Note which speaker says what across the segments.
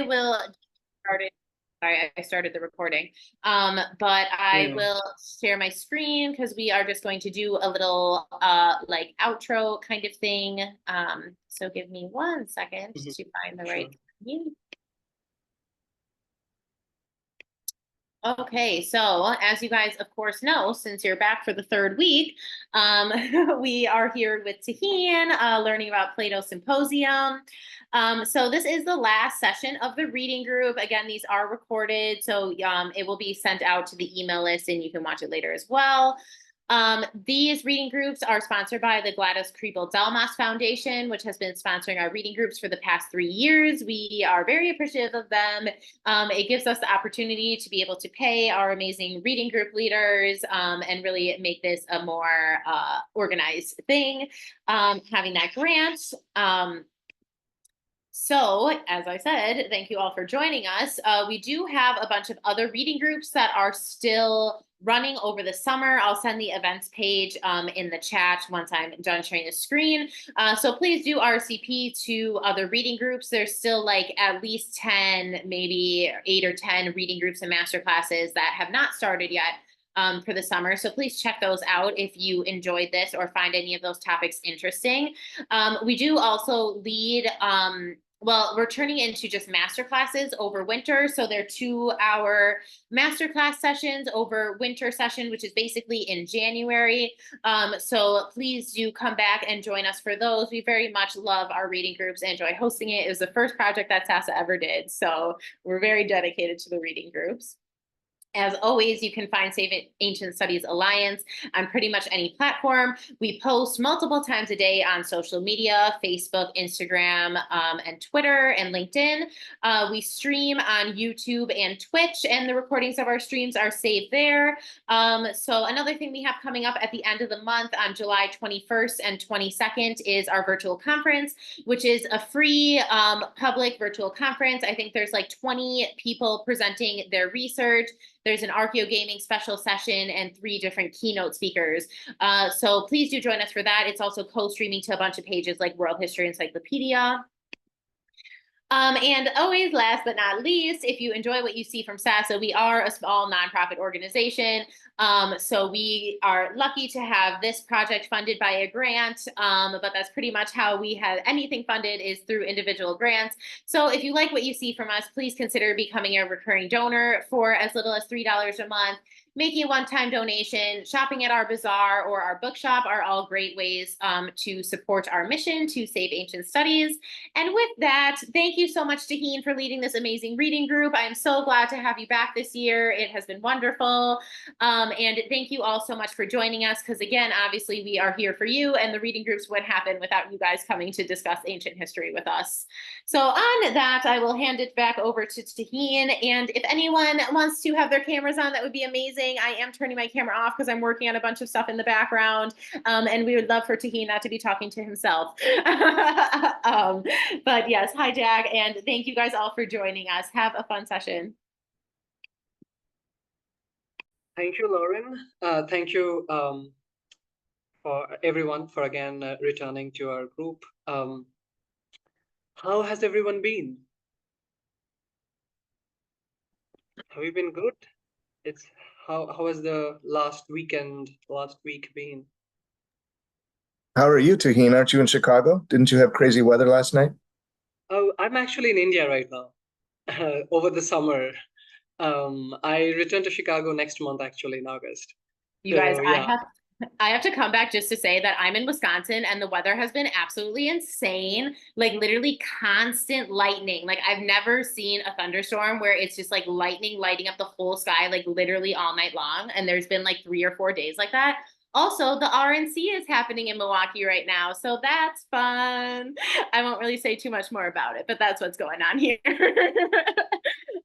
Speaker 1: will start it. Sorry, I started the recording. But I
Speaker 2: Yeah.
Speaker 1: will share my screen because we are just going to do a little like outro kind of thing. So give me 1 second
Speaker 2: Mhm.
Speaker 1: to find the right
Speaker 2: Sure.
Speaker 1: screen. Okay, so as you guys, of course, know, since you're back for the third week, um, we are here with Taheen, learning about Plato Symposium. So this is the last session of the reading group. Again, these are recorded, so it will be sent out to the email list and you can watch it later as well. These reading groups are sponsored by the Gladys Kriebel-Delmas Foundation, which has been sponsoring our reading groups for the past 3 years. We are very appreciative of them. It gives us the opportunity to be able to pay our amazing reading group leaders and really make this a more organized thing, having that grant. So, as I said, thank you all for joining us. We do have a bunch of other reading groups that are still running over the summer. I'll send the events page in the chat once I'm done sharing the screen. So please do RSVP to other reading groups. There's still like at least 10, maybe 8 or 10 reading groups and master classes that have not started yet for the summer. So please check those out if you enjoyed this or find any of those topics interesting. We do also lead, well, we're turning into just master classes over winter. So they're 2-hour masterclass sessions over winter session, which is basically in January. So please do come back and join us for those. We very much love our reading groups and enjoy hosting it. It was the first project that SASA ever did. So we're very dedicated to the reading groups. As always, you can find Save Ancient Studies Alliance on pretty much any platform. We post multiple times a day on social media, Facebook, Instagram, and Twitter and LinkedIn. We stream on YouTube and Twitch, and the recordings of our streams are saved there. So another thing we have coming up at the end of the month on July 21st and 22nd is our virtual conference, which is a free public virtual conference. I think there's like 20 people presenting their research. There's an Archeo Gaming special session and 3 different keynote speakers. So please do join us for that. It's also co-streaming to a bunch of pages like World History Encyclopedia. And always, last but not least, if you enjoy what you see from SASA, we are a small nonprofit organization. So we are lucky to have this project funded by a grant, but that's pretty much how we have anything funded is through individual grants. So if you like what you see from us, please consider becoming a recurring donor for as little as $3 a month. Making a one-time donation, shopping at our bazaar or our bookshop are all great ways to support our mission to save ancient studies. And with that, thank you so much, Taheen, for leading this amazing reading group. I am so glad to have you back this year. It has been wonderful. And thank you all so much for joining us, because again, obviously we are here for you, and the reading groups wouldn't happen without you guys coming to discuss ancient history with us. So on that, I will hand it back over to Taheen. And if anyone wants to have their cameras on, that would be amazing. I am turning my camera off because I'm working on a bunch of stuff in the background. And we would love for Taheen not to be talking to himself. But yes, hi, Jag, and thank you guys all for joining us. Have a fun session.
Speaker 2: Thank you, Lauren. Thank you for everyone for again returning to our group. How has everyone been? Have you been good? It's how has the last week been?
Speaker 3: How are you, Taheen? Aren't you in Chicago? Didn't you have crazy weather last night?
Speaker 2: Oh, I'm actually in India right now. Over the summer. I return to Chicago next month, actually, in August.
Speaker 1: You guys,
Speaker 2: So yeah.
Speaker 1: I have to come back just to say that I'm in Wisconsin and the weather has been absolutely insane. Like literally constant lightning. Like I've never seen a thunderstorm where it's just like lightning lighting up the whole sky, like literally all night long. And there's been like 3 or 4 days like that. Also, the RNC is happening in Milwaukee right now, so that's fun. I won't really say too much more about it, but that's what's going on here.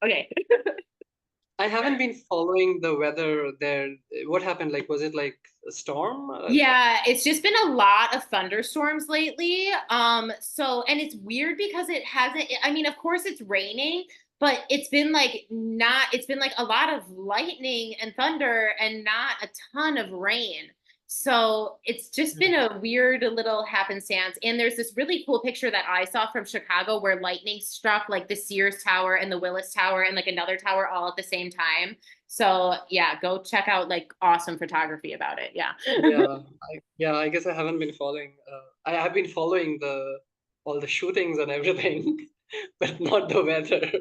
Speaker 1: Okay.
Speaker 2: I haven't been following the weather there. What happened? Like, was it like a storm?
Speaker 1: Yeah, it's just been a lot of thunderstorms lately. So, and it's weird because it hasn't, I mean, of course it's raining, but it's been like not, it's been like a lot of lightning and thunder and not a ton of rain. So it's just been a weird little happenstance. And there's this really cool picture that I saw from Chicago where lightning struck like the Sears Tower and the Willis Tower and like another tower all at the same time. So yeah, go check out like awesome photography about it. Yeah.
Speaker 2: I guess I haven't been following. I have been following all the shootings and everything, but not the weather.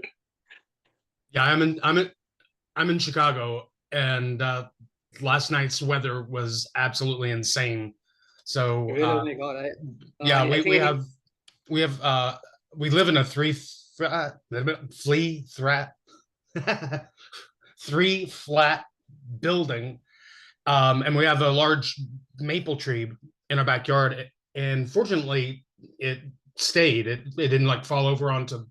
Speaker 4: Yeah, I'm in Chicago, and last night's weather was absolutely insane. So
Speaker 2: Really, oh my God,
Speaker 4: yeah,
Speaker 2: I think I need-
Speaker 4: we live in a three flat building, and we have a large maple tree in our backyard. And fortunately, it stayed. It didn't like fall over onto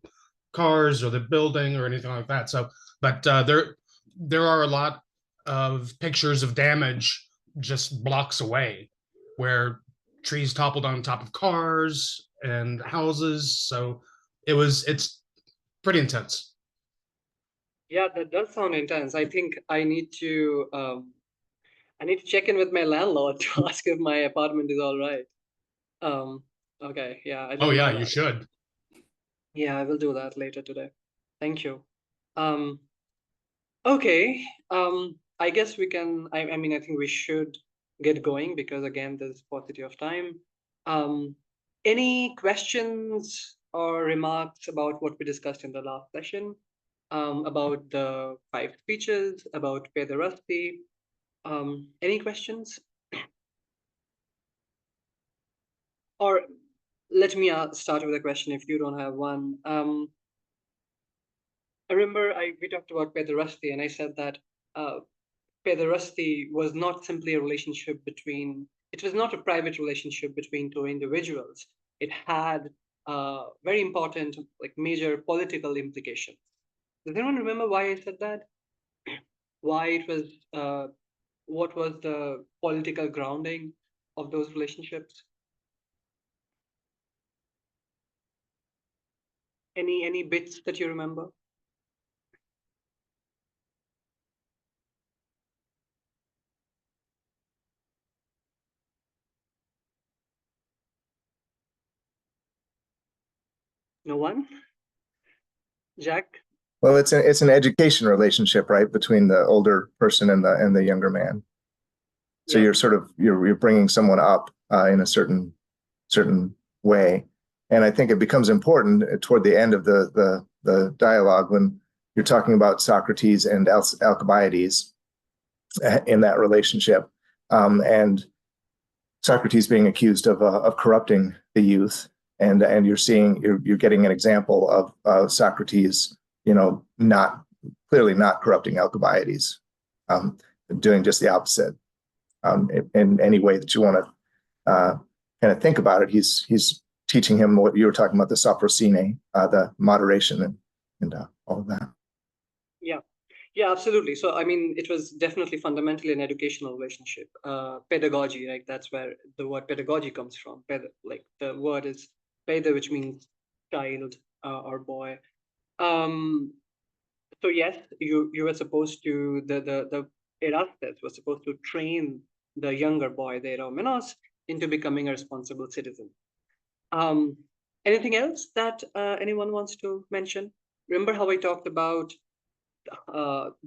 Speaker 4: cars or the building or anything like that. So, but there are a lot of pictures of damage just blocks away, where trees toppled on top of cars and houses. So it's pretty intense.
Speaker 2: Yeah, that does sound intense. I think I need to check in with my landlord to ask if my apartment is all right. Okay, yeah, I
Speaker 4: Oh
Speaker 2: didn't
Speaker 4: yeah,
Speaker 2: know
Speaker 4: you
Speaker 2: that.
Speaker 4: should.
Speaker 2: Yeah, I will do that later today. Thank you. Um, okay. I guess we can. I mean, I think we should get going because again, there's paucity of time. Um, any questions or remarks about what we discussed in the last session? About the 5 speeches, about Pay the Rusty. Any questions? Or let me start with a question if you don't have one. I remember we talked about pederasty, and I said that pederasty was not simply a relationship between, it was not a private relationship between 2 individuals. It had very important, like major political implications. Does anyone remember why I said that? Why it was, what was the political grounding of those relationships? Any bits that you remember? No one? Jack?
Speaker 3: Well, it's an education relationship, right, between the older person and the younger man. So
Speaker 2: Yeah.
Speaker 3: you're sort of you're bringing someone up in a certain way, and I think it becomes important toward the end of the dialogue when you're talking about Socrates and Alcibiades in that relationship, and Socrates being accused of corrupting the youth, and you're getting an example of Socrates, not clearly not corrupting Alcibiades, doing just the opposite. In any way that you want to kind of think about it, he's teaching him what you were talking about, the sophrosyne, the moderation and all of that.
Speaker 2: Yeah, absolutely. So, I mean, it was definitely fundamentally an educational relationship. Pedagogy, like that's where the word pedagogy comes from. Like the word is peda, which means child or boy. So yes, you were supposed to, the Erastus was supposed to train the younger boy, the Eromenos, into becoming a responsible citizen. Anything else that anyone wants to mention? Remember how I talked about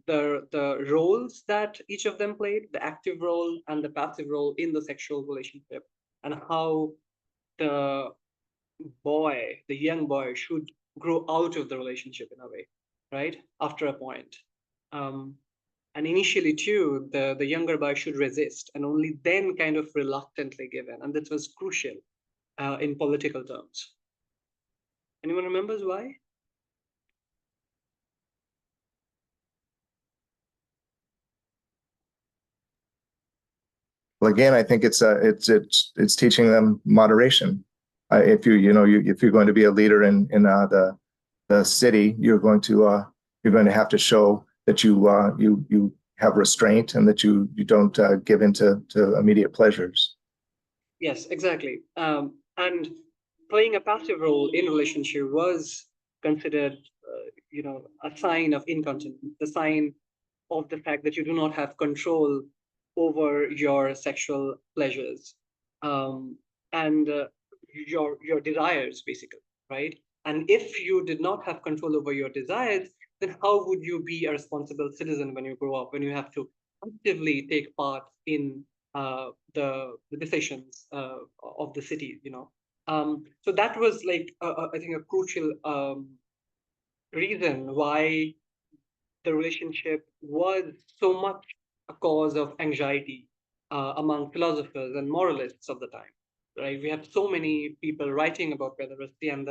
Speaker 2: the roles that each of them played, the active role and the passive role in the sexual relationship, and how the young boy should grow out of the relationship in a way, right? After a point. And initially too, the younger boy should resist and only then kind of reluctantly give in. And that was crucial in political terms. Anyone remembers why?
Speaker 3: Well, again, I think it's teaching them moderation. If you're going to be a leader in the city, you're going to have to show that you have restraint and that you don't give into immediate pleasures.
Speaker 2: Yes, exactly. And playing a passive role in relationship was considered, a sign of incontinence, the sign of the fact that you do not have control over your sexual pleasures, and your desires, basically, right? And if you did not have control over your desires, then how would you be a responsible citizen when you grow up, when you have to actively take part in the decisions of the city, you know? So that was like, I think, a crucial reason why the relationship was so much a cause of anxiety among philosophers and moralists of the time. Right, we have so many people writing about pederasty and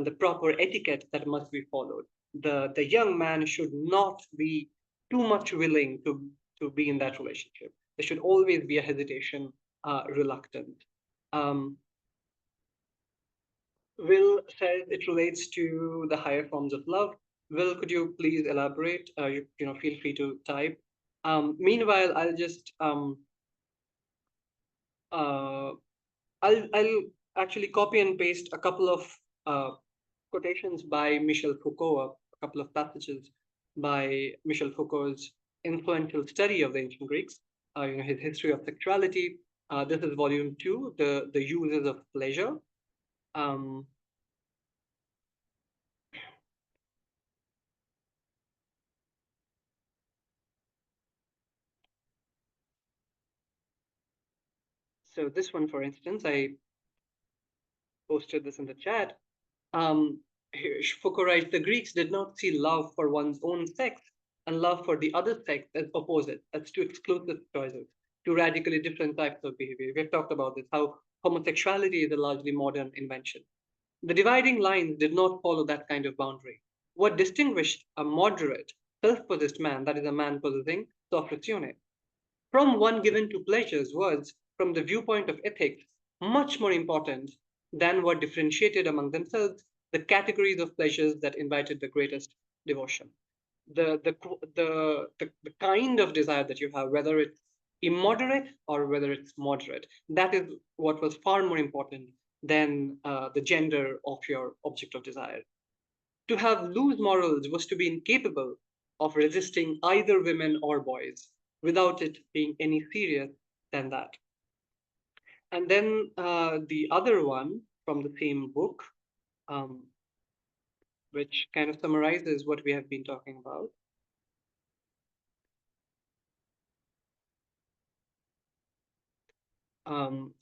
Speaker 2: the proper etiquette that must be followed. The young man should not be too much willing to be in that relationship. There should always be a hesitation, reluctant. Um, Will says it relates to the higher forms of love. Will, could you please elaborate? You know, feel free to type. Meanwhile, uh, I'll actually copy and paste a couple of quotations by Michel Foucault, a couple of passages by Michel Foucault's influential study of the ancient Greeks. You know, his history of sexuality. This is volume 2, the uses of pleasure. Um, So this one, for instance, I posted this in the chat. Foucault writes, the Greeks did not see love for one's own sex and love for the other sex as opposite. That's two exclusive choices, two radically different types of behavior. We've talked about this, how homosexuality is a largely modern invention. The dividing lines did not follow that kind of boundary. What distinguished a moderate, self-possessed man, that is a man possessing sophrosyone, from one given to pleasures was, from the viewpoint of ethics, much more important than what differentiated among themselves the categories of pleasures that invited the greatest devotion. The kind of desire that you have, whether it's immoderate or whether it's moderate, that is what was far more important than the gender of your object of desire. To have loose morals was to be incapable of resisting either women or boys without it being any serious than that. And then the other one from the same book, um, which kind of summarizes what we have been talking about.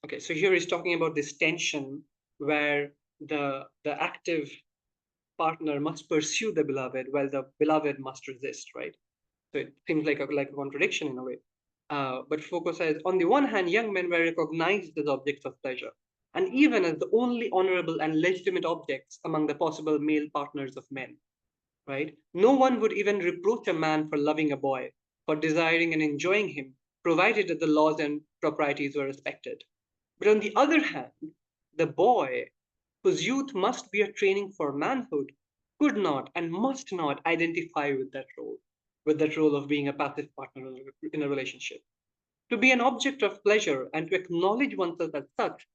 Speaker 2: Okay, so here he's talking about this tension where the active partner must pursue the beloved while the beloved must resist, right? So it seems like a contradiction in a way. But Foucault says, on the one hand, young men were recognized as objects of pleasure, and even as the only honorable and legitimate objects among the possible male partners of men, right? No one would even reproach a man for loving a boy, for desiring and enjoying him, provided that the laws and proprieties were respected. But on the other hand, the boy, whose youth must be a training for manhood, could not and must not identify with that role of being a passive partner in a relationship. To be an object of pleasure and to acknowledge oneself as such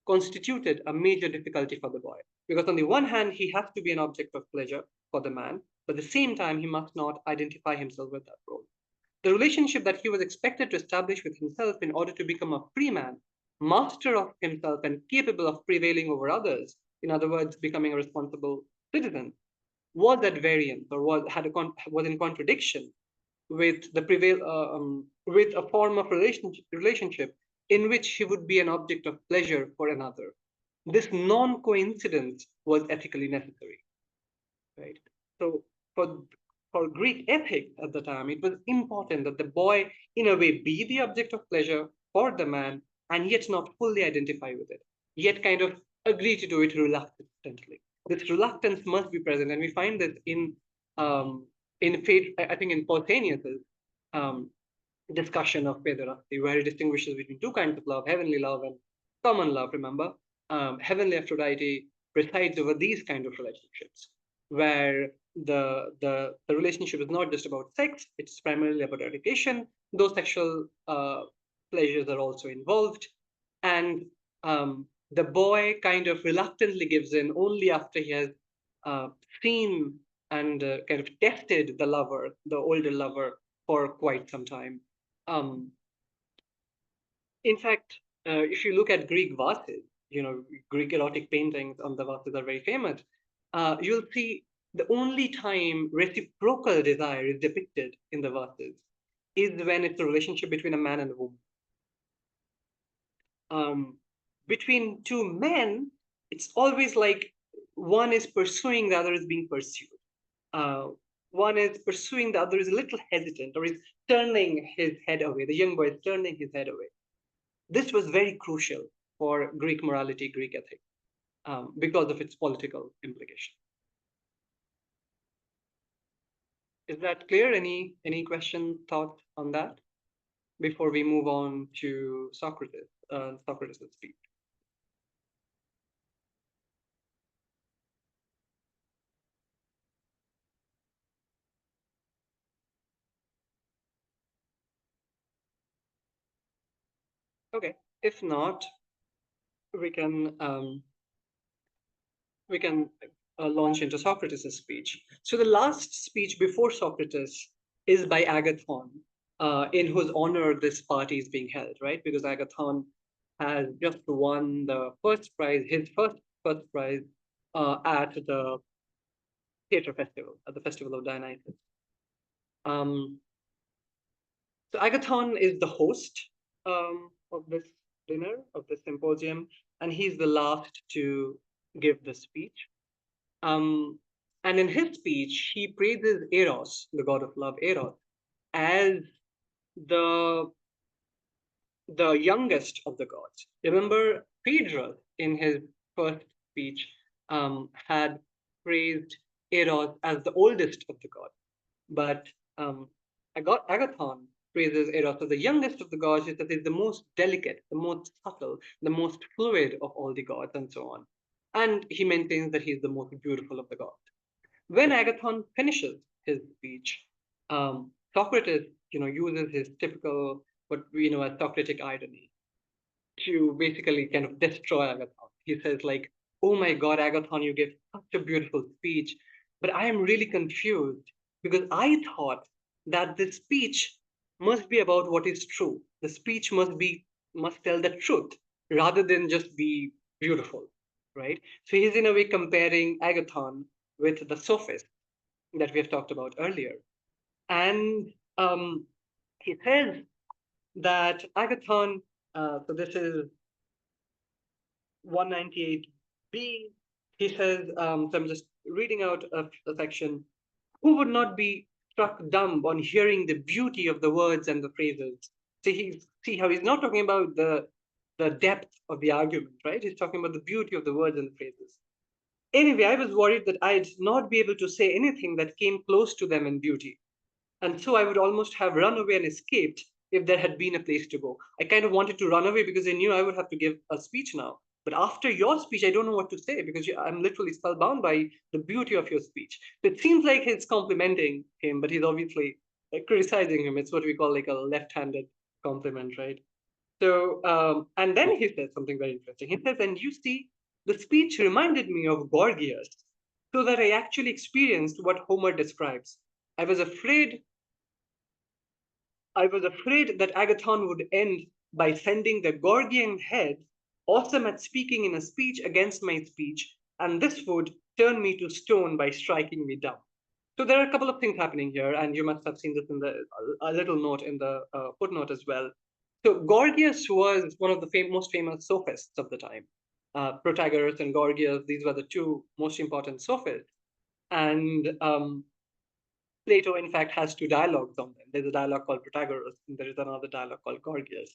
Speaker 2: constituted a major difficulty for the boy. Because on the one hand, he has to be an object of pleasure for the man, but at the same time, he must not identify himself with that role. The relationship that he was expected to establish with himself in order to become a free man, master of himself and capable of prevailing over others, in other words, becoming a responsible citizen, was at variance or was in contradiction with with a form of relationship in which he would be an object of pleasure for another. This non-coincidence was ethically necessary, right? So for Greek ethics at the time, it was important that the boy, in a way, be the object of pleasure for the man, and yet not fully identify with it, yet kind of agree to do it reluctantly. This reluctance must be present, and we find this I think in Pausanias's um, discussion of pederasty, where he distinguishes between two kinds of love, heavenly love and common love. Remember, heavenly Aphrodite presides over these kind of relationships, where the relationship is not just about sex; it's primarily about education. Those sexual pleasures are also involved, and the boy kind of reluctantly gives in only after he has seen and kind of tested the older lover, for quite some time. Um, In fact, if you look at Greek vases, Greek erotic paintings on the vases are very famous. You'll see the only time reciprocal desire is depicted in the vases is when it's a relationship between a man and a woman. Between two men, it's always like one is pursuing, the other is being pursued. One is pursuing, the other is a little hesitant or is turning his head away. The young boy is turning his head away. This was very crucial for Greek morality, Greek ethics, because of its political implication. Is that clear? Any question, thought on that before we move on to Socrates, Socrates' speech? Okay, if not, we can launch into Socrates' speech. So the last speech before Socrates is by Agathon, in whose honor this party is being held, right? Because Agathon has just won the first prize, his first prize, at the theater festival, at the festival of Dionysus. So Agathon is the host of this dinner, of this symposium, and he's the last to give the speech. And in his speech, he praises Eros, the god of love, Eros, as the youngest of the gods. Remember, Phaedrus, in his first speech, had praised Eros as the oldest of the gods. But Agathon praises Eros as the youngest of the gods, that is the most delicate, the most subtle, the most fluid of all the gods, and so on. And he maintains that he's the most beautiful of the gods. When Agathon finishes his speech, Socrates, uses his typical, what we know as Socratic irony, to basically kind of destroy Agathon. He says, like, "Oh my God, Agathon, you gave such a beautiful speech, but I am really confused because I thought that the speech must be about what is true. The speech must tell the truth rather than just be beautiful, right?" So he's in a way comparing Agathon with the sophist that we have talked about earlier. And he says that Agathon, so this is 198b, he says, so I'm just reading out a section, "Who would not be struck dumb on hearing the beauty of the words and the phrases?" See how he's not talking about the depth of the argument, right? He's talking about the beauty of the words and the phrases. Anyway, I was worried that I'd not be able to say anything that came close to them in beauty. And so I would almost have run away and escaped if there had been a place to go. I kind of wanted to run away because I knew I would have to give a speech now. But after your speech, I don't know what to say because I'm literally spellbound by the beauty of your speech. So it seems like he's complimenting him, but he's obviously criticizing him. It's what we call like a left-handed compliment, right? So, and then he says something very interesting. He says, "And you see, the speech reminded me of Gorgias, so that I actually experienced what Homer describes. I was afraid that Agathon would end by sending the Gorgian head, awesome at speaking in a speech against my speech, and this would turn me to stone by striking me down." So there are a couple of things happening here, and you must have seen this in a little note in the footnote as well. So Gorgias was one of the most famous sophists of the time. Protagoras and Gorgias, these were the two most important sophists. And Plato, in fact, has two dialogues on them. There's a dialogue called Protagoras, and there is another dialogue called Gorgias.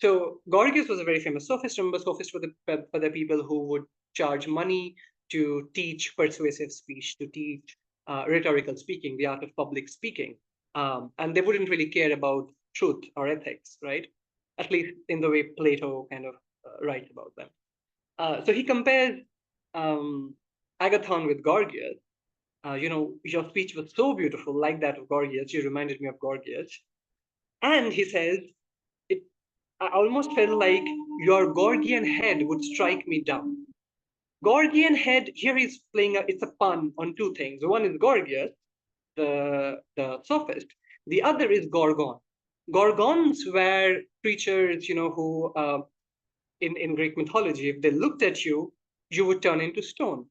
Speaker 2: So Gorgias was a very famous sophist. Remember, sophists were the people who would charge money to teach persuasive speech, to teach rhetorical speaking, the art of public speaking. And they wouldn't really care about truth or ethics, right? At least in the way Plato kind of writes about them. So he compares Agathon with Gorgias. Your speech was so beautiful, like that of Gorgias. You reminded me of Gorgias. And he says, I almost felt like your Gorgian head would strike me down. Gorgian head, here he's playing, it's a pun on two things. One is Gorgias, the sophist. The other is Gorgon, Gorgons were creatures, who in Greek mythology, if they looked at you, you would turn into stone.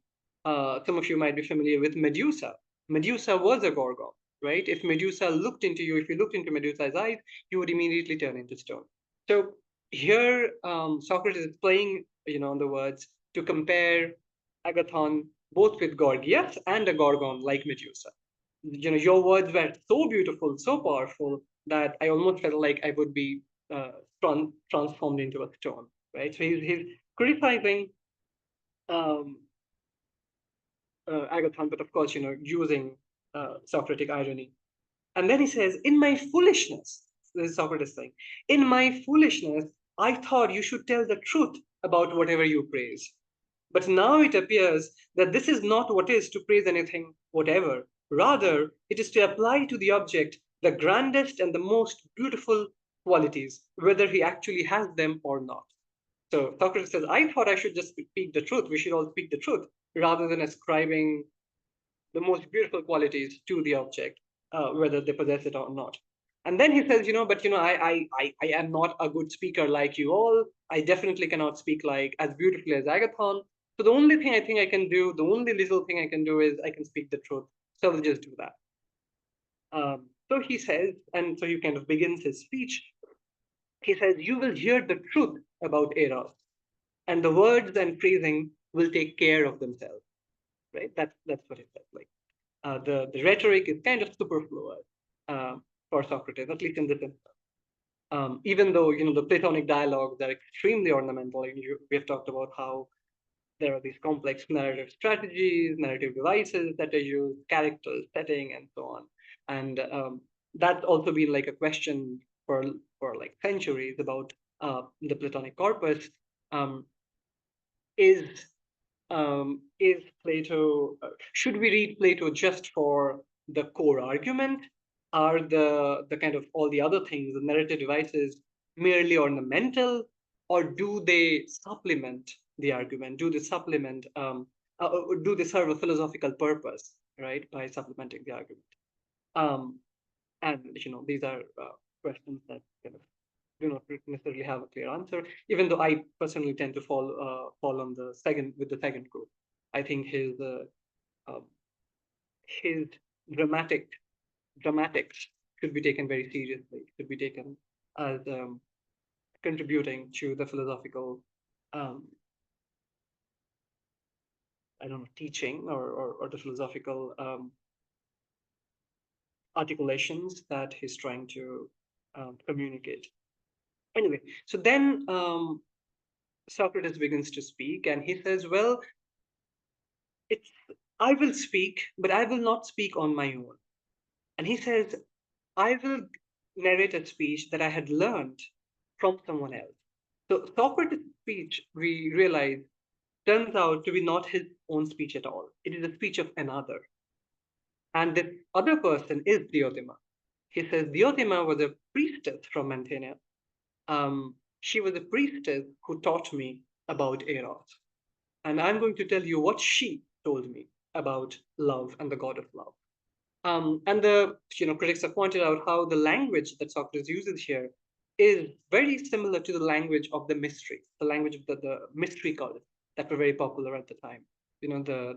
Speaker 2: Some of you might be familiar with Medusa. Medusa was a gorgon, right? If Medusa looked into you, if you looked into Medusa's eyes, you would immediately turn into stone. So here, Socrates is playing, on the words to compare Agathon both with Gorgias and a gorgon like Medusa. Your words were so beautiful, so powerful that I almost felt like I would be transformed into a stone, right? So he's criticizing Agathon, but of course, using Socratic irony. And then he says, in my foolishness, this is Socrates saying, in my foolishness, I thought you should tell the truth about whatever you praise. But now it appears that this is not what is to praise anything, whatever. Rather, it is to apply to the object the grandest and the most beautiful qualities, whether he actually has them or not. So Socrates says, I thought I should just speak the truth. We should all speak the truth rather than ascribing the most beautiful qualities to the object, whether they possess it or not. And then he says, but I am not a good speaker like you all. I definitely cannot speak like as beautifully as Agathon. So the only thing I think I can do, the only little thing I can do is I can speak the truth. So I'll just do that. So he says, and so he kind of begins his speech. He says, you will hear the truth about Eros, and the words and phrasing will take care of themselves. Right? That's what he says. Like the rhetoric is kind of superfluous for Socrates, at least in this instance. Even though the Platonic dialogues are extremely ornamental, we have talked about how there are these complex narrative strategies, narrative devices that are used, characters, setting, and so on. And that's also been like a question for like centuries about the Platonic corpus. Is Plato, should we read Plato just for the core argument? Are the kind of all the other things, the narrative devices, merely ornamental, or do they supplement the argument? Do they supplement, do they serve a philosophical purpose, right, by supplementing the argument? And these are questions that kind of do not necessarily have a clear answer, even though I personally tend to fall on the second group. I think his dramatics should be taken very seriously, should be taken as contributing to the philosophical I don't know, teaching or the philosophical articulations that he's trying to communicate. Anyway, so then Socrates begins to speak, and he says, well, I will speak, but I will not speak on my own. And he says, I will narrate a speech that I had learned from someone else. So Socrates' speech, we realize, turns out to be not his own speech at all. It is a speech of another. And this other person is Diotima. He says Diotima was a priestess from Mantinea. She was a priestess who taught me about Eros. And I'm going to tell you what she told me about love and the god of love. And the critics have pointed out how the language that Socrates uses here is very similar to the language of the mystery, the language of the mystery cults that were very popular at the time. The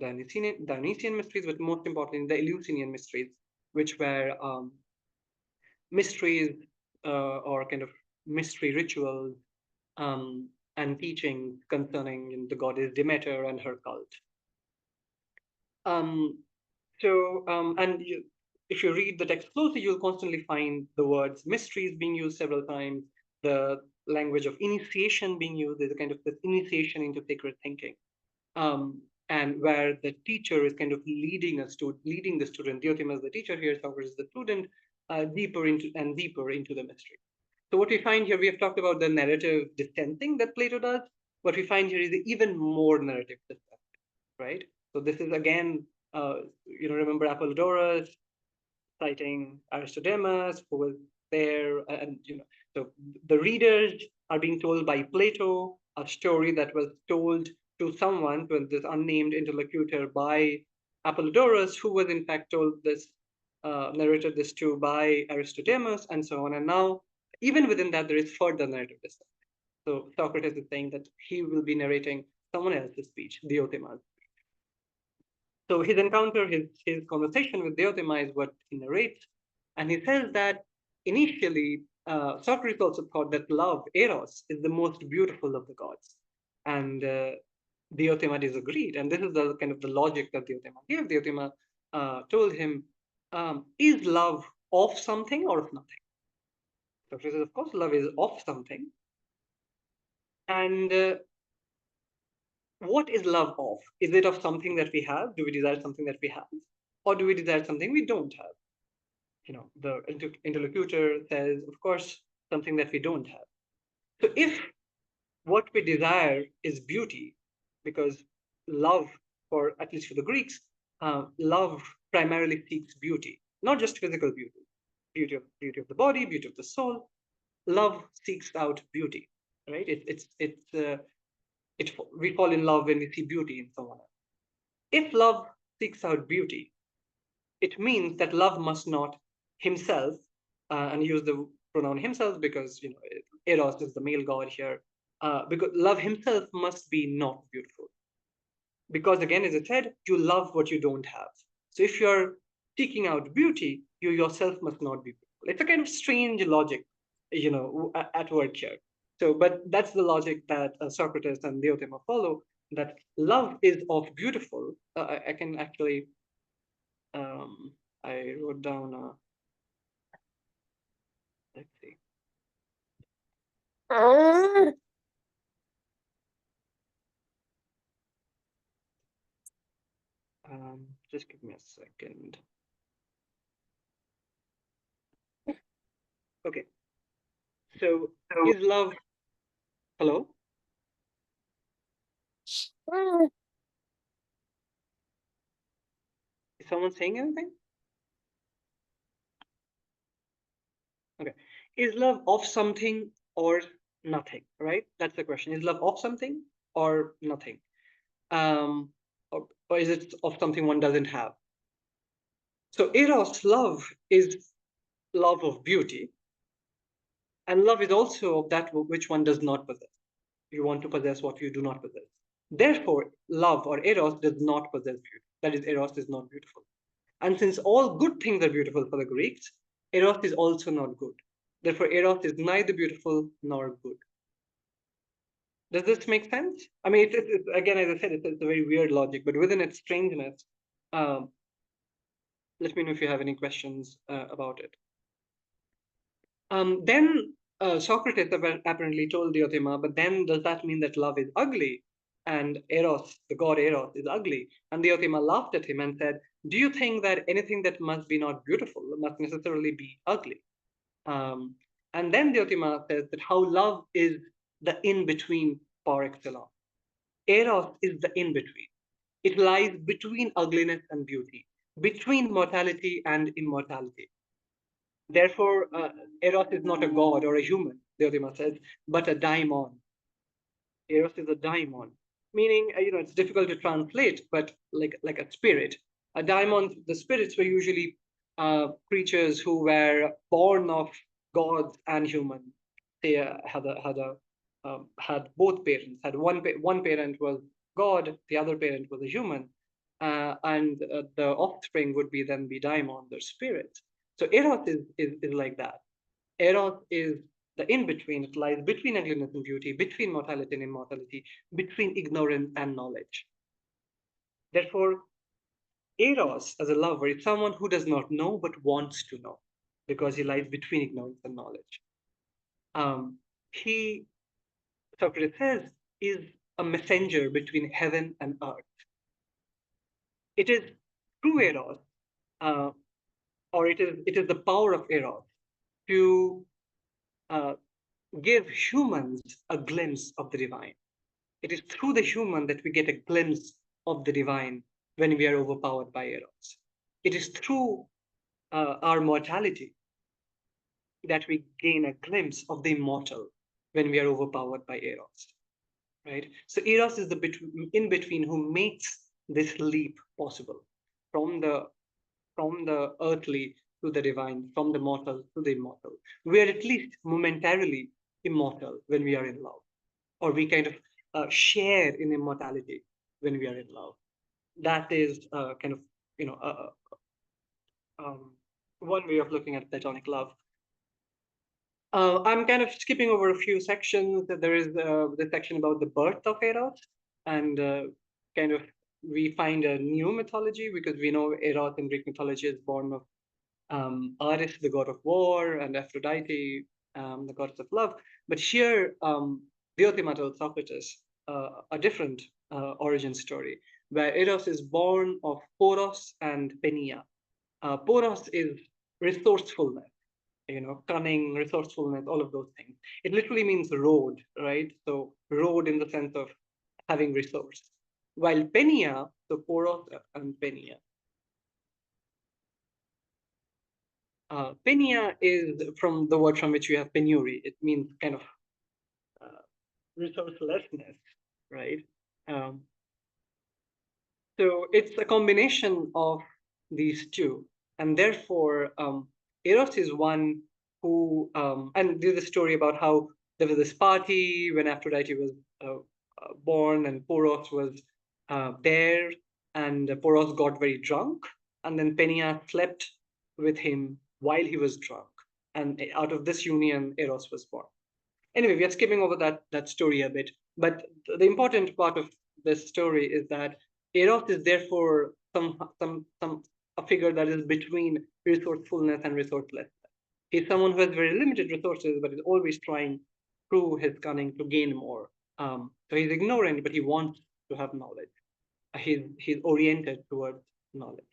Speaker 2: Dionysian mysteries, but most importantly, the Eleusinian mysteries, which were mysteries or kind of mystery rituals and teachings concerning the goddess Demeter and her cult. If you read the text closely, you'll constantly find the words mysteries being used several times, the language of initiation being used. There's a kind of this initiation into sacred thinking, and where the teacher is kind of leading the student. Diotima is the teacher here, Socrates is the student, deeper into the mystery. So what we find here, we have talked about the narrative distancing that Plato does. What we find here is even more narrative distancing, right? So this is again, remember Apollodorus citing Aristodemus, who was there, and so the readers are being told by Plato a story that was told to someone, to this unnamed interlocutor, by Apollodorus, who was in fact told this, narrated this to by Aristodemus, and so on. And now even within that, there is further narrative discovery. So Socrates is saying that he will be narrating someone else's speech, Diotima's. So his encounter, his conversation with Diotima is what he narrates. And he says that initially, Socrates also thought that love, Eros, is the most beautiful of the gods. And Diotima disagreed. And this is the kind of the logic that Diotima gave. Diotima told him, is love of something or of nothing? Socrates says, of course, love is of something. And what is love of? Is it of something that we have? Do we desire something that we have? Or do we desire something we don't have? You know, the interlocutor says, of course, something that we don't have. So if what we desire is beauty, because love, for at least for the Greeks, love primarily seeks beauty, not just physical beauty, beauty of the body, beauty of the soul. Love seeks out beauty, right? We fall in love when we see beauty in someone else. If love seeks out beauty, it means that love must not himself, and use the pronoun himself because Eros is the male god here, because love himself must be not beautiful. Because again, as I said, you love what you don't have. So if you're seeking out beauty, you yourself must not be beautiful. It's a kind of strange logic, at work here. So, but that's the logic that Socrates and Diotima follow, that love is of beautiful. I can actually, I wrote down, let's see. Just give me a second. Okay. So is love, hello? Is someone saying anything? Okay. Is love of something or nothing, right? That's the question. Is love of something or nothing? Or is it of something one doesn't have? So Eros love is love of beauty. And love is also of that which one does not possess. You want to possess what you do not possess. Therefore, love or Eros does not possess beauty. That is, Eros is not beautiful. And since all good things are beautiful for the Greeks, Eros is also not good. Therefore, Eros is neither beautiful nor good. Does this make sense? I mean, it's again, as I said, it's a very weird logic, but within its strangeness, let me know if you have any questions about it. Then Socrates apparently told Diotima, but then does that mean that love is ugly? And Eros, the god Eros, is ugly? And Diotima laughed at him and said, do you think that anything that must be not beautiful must necessarily be ugly? And then Diotima says that how love is the in-between par excellence. Eros is the in-between. It lies between ugliness and beauty, between mortality and immortality. Therefore, Eros is not a god or a human, Diotima says, but a daimon. Eros is a daimon, meaning, it's difficult to translate, but like a spirit. A daimon, the spirits were usually creatures who were born of gods and humans. They had both parents. Had one parent was God, the other parent was a human, and the offspring would then be daimon, their spirits. So Eros is like that. Eros is the in-between. It lies between ugliness and beauty, between mortality and immortality, between ignorance and knowledge. Therefore, Eros, as a lover, is someone who does not know but wants to know, because he lies between ignorance and knowledge. He, Socrates says, is a messenger between heaven and earth. It is through Eros, or it is the power of Eros to give humans a glimpse of the divine. It is through the human that we get a glimpse of the divine when we are overpowered by Eros. It is through our mortality that we gain a glimpse of the immortal when we are overpowered by Eros, right? So Eros is the in-between who makes this leap possible from the earthly to the divine, from the mortal to the immortal. We are at least momentarily immortal when we are in love, or we kind of share in immortality when we are in love. That is kind of, you know, one way of looking at platonic love. I'm kind of skipping over a few sections. There is the section about the birth of Eros, and kind of we find a new mythology, because we know Eros in Greek mythology is born of Ares, the god of war, and Aphrodite, the goddess of love. But here, Diotima tells Socrates a different origin story, where Eros is born of Poros and Penia. Poros is resourcefulness, cunning, resourcefulness, all of those things. It literally means road, right? So road in the sense of having resource. While Penia, so Poros and Penia, Penia is from the word from which you have penury. It means kind of resourcelessness, right? So it's a combination of these two, and therefore Eros is one who, and there's a story about how there was this party when Aphrodite was born, and Poros was there, and Poros got very drunk, and then Penia slept with him while he was drunk, and out of this union, Eros was born. Anyway, we are skipping over that story a bit, but the important part of this story is that Eros is therefore a figure that is between resourcefulness and resourcelessness. He's someone who has very limited resources, but is always trying through his cunning to gain more. So he's ignorant, but he wants to have knowledge. He's oriented towards knowledge.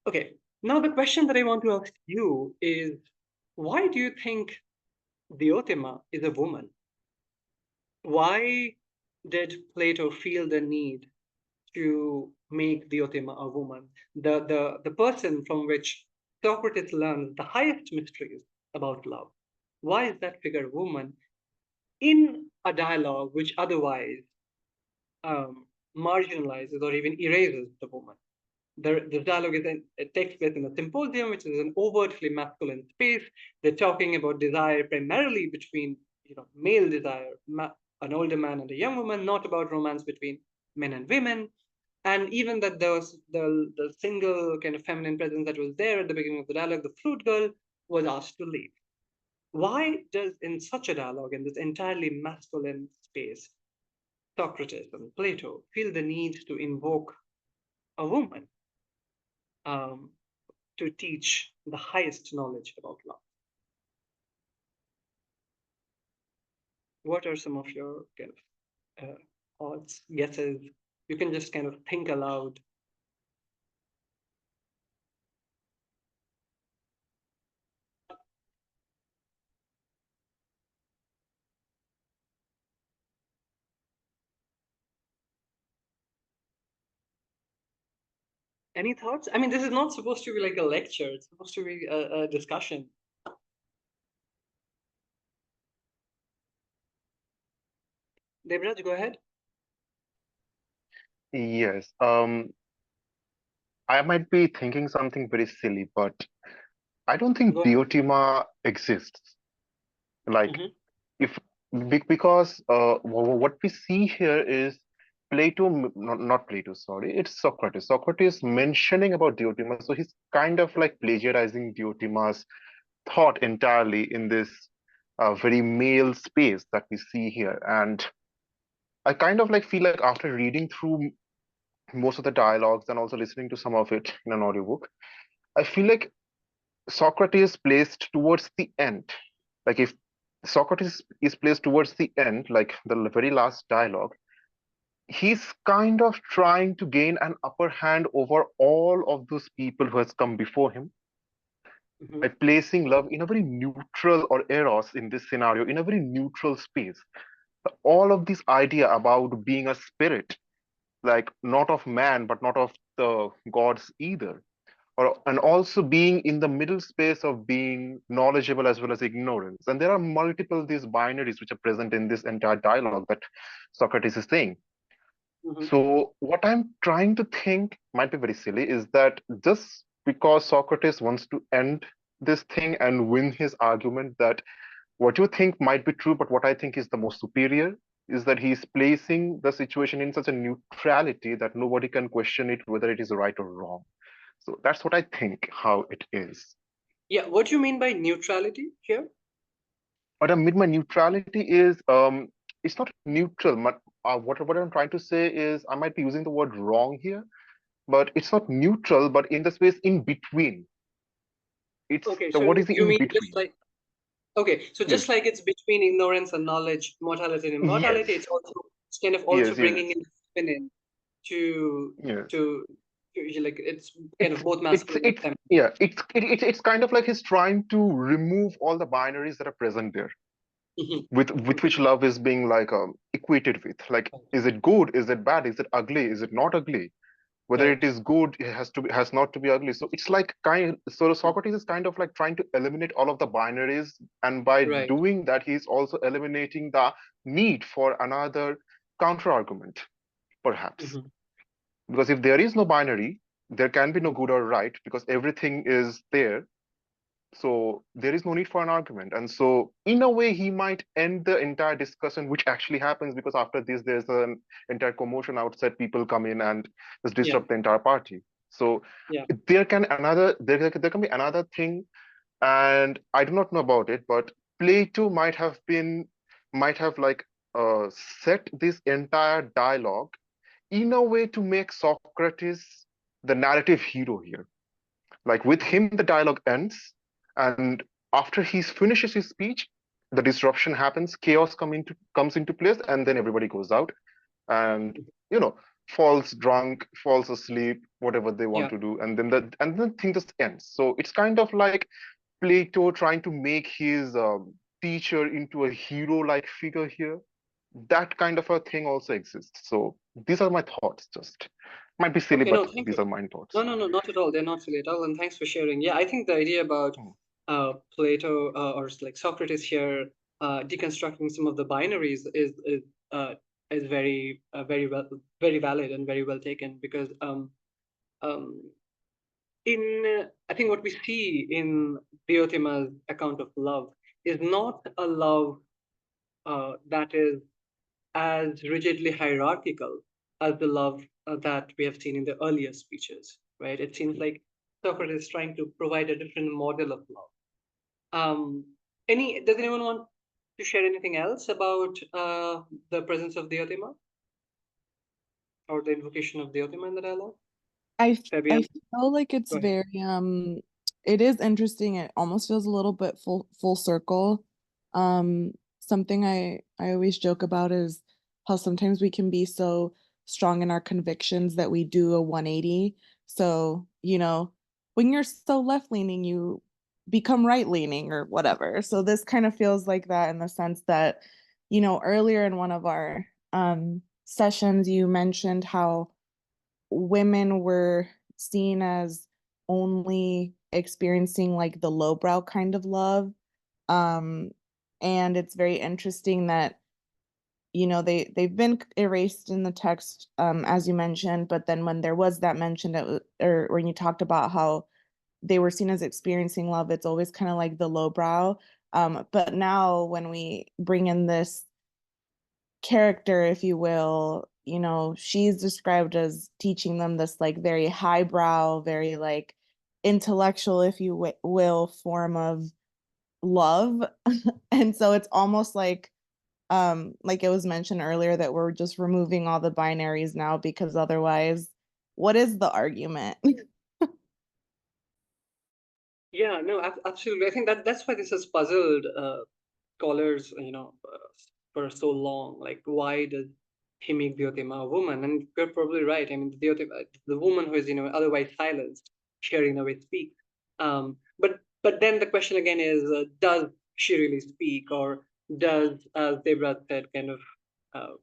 Speaker 2: Okay, now the question that I want to ask you is, why do you think Diotima is a woman? Why did Plato feel the need to make Diotima a woman? The person from which Socrates learns the highest mysteries about love. Why is that figure a woman in a dialogue which otherwise marginalizes or even erases the woman? The dialogue it takes place in a symposium, which is an overtly masculine space. They're talking about desire primarily between, male desire, an older man and a young woman, not about romance between men and women. And even that there was the single kind of feminine presence that was there at the beginning of the dialogue, the flute girl, was asked to leave. Why does, in such a dialogue, in this entirely masculine space, Socrates and Plato feel the need to invoke a woman to teach the highest knowledge about love? What are some of your kind of thoughts, guesses? You can just kind of think aloud. Any thoughts? I mean, this is not supposed to be like a lecture. It's supposed to be a discussion. Debraj, go ahead.
Speaker 5: Yes. I might be thinking something very silly, but I don't think
Speaker 2: Go ahead.
Speaker 5: Diotima exists. Like,
Speaker 2: Mhm.
Speaker 5: if because what we see here is Plato, not Plato, sorry, it's Socrates. Socrates mentioning about Diotima, so he's kind of like plagiarizing Diotima's thought entirely in this very male space that we see here. And I kind of like feel like after reading through most of the dialogues and also listening to some of it in an audiobook, I feel like Socrates placed towards the end. Like if Socrates is placed towards the end, like the very last dialogue, he's kind of trying to gain an upper hand over all of those people who has come before him by placing love in a very neutral, or eros in this scenario, in a very neutral space. All of this idea about being a spirit, like not of man, but not of the gods either, and also being in the middle space of being knowledgeable as well as ignorance. And there are multiple these binaries which are present in this entire dialogue that Socrates is saying. So what I'm trying to think might be very silly is that just because Socrates wants to end this thing and win his argument that what you think might be true, but what I think is the most superior is that he's placing the situation in such a neutrality that nobody can question it whether it is right or wrong. So that's what I think how it is.
Speaker 2: Yeah, what do you mean by neutrality here?
Speaker 5: What I mean by neutrality is it's not neutral. What I'm trying to say is I might be using the word wrong here, but it's not neutral, but in the space in between. It's
Speaker 2: Okay,
Speaker 5: the
Speaker 2: so
Speaker 5: what is the
Speaker 2: you
Speaker 5: in
Speaker 2: mean
Speaker 5: between?
Speaker 2: just like, okay, so
Speaker 5: Yes.
Speaker 2: just like it's between ignorance and knowledge, mortality and immortality,
Speaker 5: Yes.
Speaker 2: it's kind of also
Speaker 5: Yes. Yes.
Speaker 2: bringing in feminine to
Speaker 5: Yes.
Speaker 2: like it's kind of both masculine and
Speaker 5: It's
Speaker 2: feminine.
Speaker 5: yeah. It's kind of like he's trying to remove all the binaries that are present there,
Speaker 2: Mhm.
Speaker 5: with which love is being like equated with. Like, is it good? Is it bad? Is it ugly? Is it not ugly? Whether
Speaker 2: Right.
Speaker 5: it is good, it has not to be ugly. So it's like so Socrates is kind of like trying to eliminate all of the binaries, and by
Speaker 2: Right.
Speaker 5: doing that, he's also eliminating the need for another counter argument, perhaps.
Speaker 2: Mhm.
Speaker 5: Because if there is no binary, there can be no good or right because everything is there. So there is no need for an argument. And so in a way, he might end the entire discussion, which actually happens because after this, there's an entire commotion outside. People come in and just
Speaker 2: Yeah.
Speaker 5: disrupt the entire party. So
Speaker 2: Yeah.
Speaker 5: there can be another thing, and I do not know about it, but Plato might have like set this entire dialogue in a way to make Socrates the narrative hero here. Like with him, the dialogue ends, and after he finishes his speech, the disruption happens, chaos comes into place, and then everybody goes out and falls drunk, falls asleep, whatever they want
Speaker 2: Yeah.
Speaker 5: to do, and then the thing just ends. So it's kind of like Plato trying to make his teacher into a hero-like figure here. That kind of a thing also exists. So these are my thoughts. Just might be silly,
Speaker 2: Okay, no,
Speaker 5: but
Speaker 2: thank
Speaker 5: these
Speaker 2: you.
Speaker 5: are my thoughts.
Speaker 2: No, not at all. They're not silly at all. And thanks for sharing. Yeah, I think the idea about
Speaker 5: Mm.
Speaker 2: Plato or like Socrates here deconstructing some of the binaries is very valid and very well taken because um, I think what we see in Diotima's account of love is not a love that is as rigidly hierarchical as the love that we have seen in the earlier speeches, right? It seems like Socrates is trying to provide a different model of love. Does anyone want to share anything else about the presence of Diotima or the invocation of Diotima in the dialogue?
Speaker 6: I
Speaker 2: Fabian,
Speaker 6: feel like it's
Speaker 2: go ahead.
Speaker 6: very it is interesting. It almost feels a little bit full circle. Something I always joke about is how sometimes we can be so strong in our convictions that we do a 180. So, when you're so left leaning, you become right leaning or whatever. So this kind of feels like that in the sense that, earlier in one of our sessions, you mentioned how women were seen as only experiencing like the lowbrow kind of love. Um, and it's very interesting that, they've been erased in the text, as you mentioned, but then when there was that mention or when you talked about how they were seen as experiencing love, it's always kind of like the lowbrow. But now when we bring in this character, if you will, she's described as teaching them this like very highbrow, very like intellectual, if you will, form of love. And so it's almost like it was mentioned earlier that we're just removing all the binaries now because otherwise, what is the argument?
Speaker 2: Yeah, no, absolutely. I think that's why this has puzzled scholars, for so long. Like, why does he make Diotima a woman? And you're probably right. I mean, the woman who is, otherwise silenced, sharing the way speak. But then the question again is, does she really speak, or does, as Debra said, kind of uh,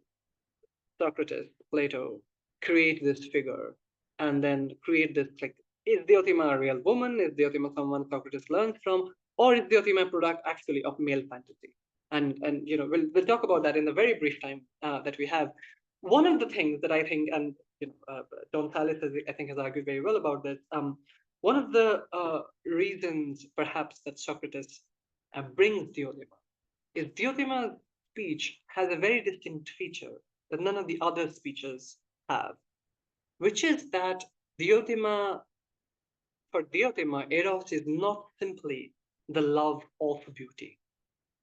Speaker 2: Socrates, Plato, create this figure and then create this like, is Diotima a real woman? Is Diotima someone Socrates learns from? Or is Diotima a product actually of male fantasy? And we'll talk about that in the very brief time that we have. One of the things that I think, and Don Salis I think has argued very well about this. One of the reasons, perhaps, that Socrates brings Diotima is Diotima's speech has a very distinct feature that none of the other speeches have, which is that Diotima, for Diotima, Eros is not simply the love of beauty,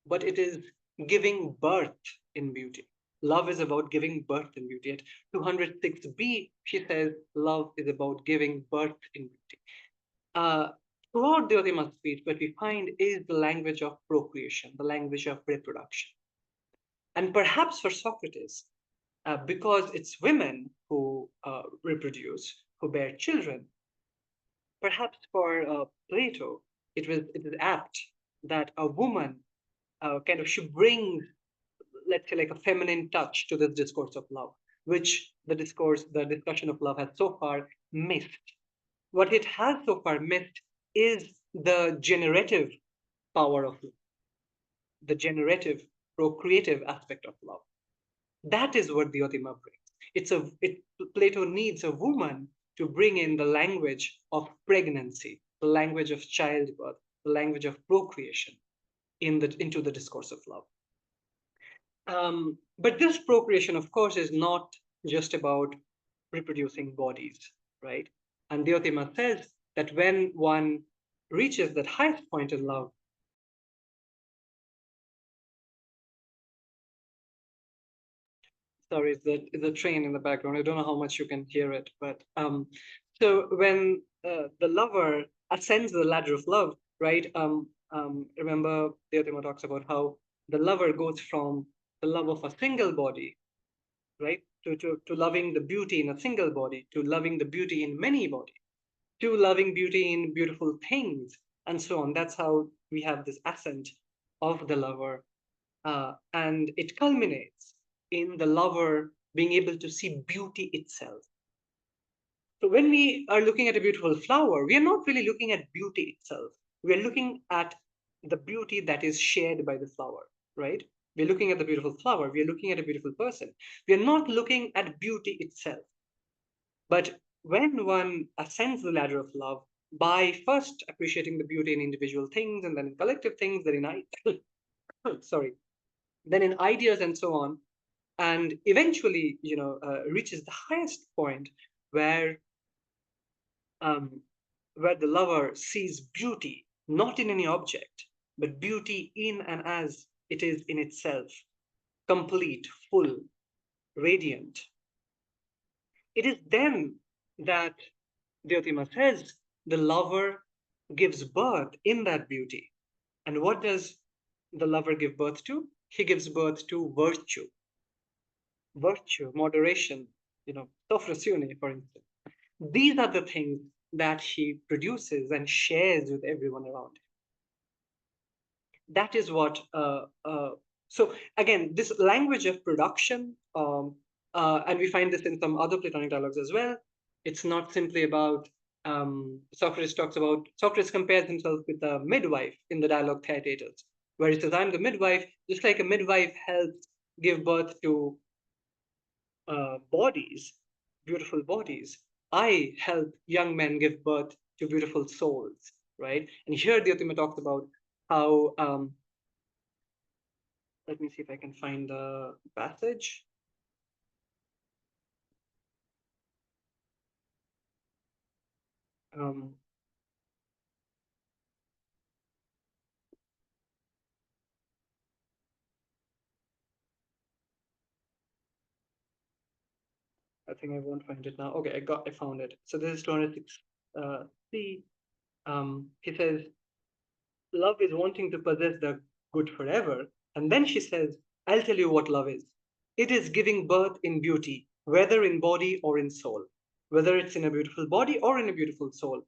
Speaker 2: but it is giving birth in beauty. Love is about giving birth in beauty. At 206b, she says love is about giving birth in beauty. Throughout Diotima's speech, what we find is the language of procreation, the language of reproduction. And perhaps for Socrates, because it's women who reproduce, who bear children, perhaps for Plato, it is apt that a woman should bring, let's say, like a feminine touch to this discourse of love, which the discussion of love has so far missed. What it has so far missed is the generative power of love, the generative, procreative aspect of love. That is what Diotima brings. Plato needs a woman to bring in the language of pregnancy, the language of childbirth, the language of procreation into the discourse of love. But this procreation, of course, is not just about reproducing bodies, right? And Diotima says that when one reaches that highest point in love, sorry, it's the train in the background. I don't know how much you can hear it, but so when the lover ascends the ladder of love, right? Remember, Diotima talks about how the lover goes from the love of a single body, right, to loving the beauty in a single body, to loving the beauty in many bodies, to loving beauty in beautiful things, and so on. That's how we have this ascent of the lover, and it culminates in the lover being able to see beauty itself. So when we are looking at a beautiful flower, we are not really looking at beauty itself. We are looking at the beauty that is shared by the flower, right? We're looking at the beautiful flower. We are looking at a beautiful person. We are not looking at beauty itself. But when one ascends the ladder of love by first appreciating the beauty in individual things, and then in collective things, then in then in ideas and so on, and eventually, reaches the highest point where the lover sees beauty not in any object, but beauty in and as it is in itself, complete, full, radiant. It is then that Diotima says the lover gives birth in that beauty. And what does the lover give birth to? He gives birth to virtue. Virtue, moderation, sophrosune, for instance. These are the things that he produces and shares with everyone around him. That is what, so again, this language of production, and we find this in some other Platonic dialogues as well. It's not simply about, Socrates compares himself with a midwife in the dialogue Theaetetus, where he says, I'm the midwife, just like a midwife helps give birth to bodies, beautiful bodies. I help young men give birth to beautiful souls, right? And here Diotima talks about how, let me see if I can find the passage. I think I won't find it now. Okay, I found it. So this is 206 C. He says, love is wanting to possess the good forever. And then she says, I'll tell you what love is. It is giving birth in beauty, whether in body or in soul, whether it's in a beautiful body or in a beautiful soul.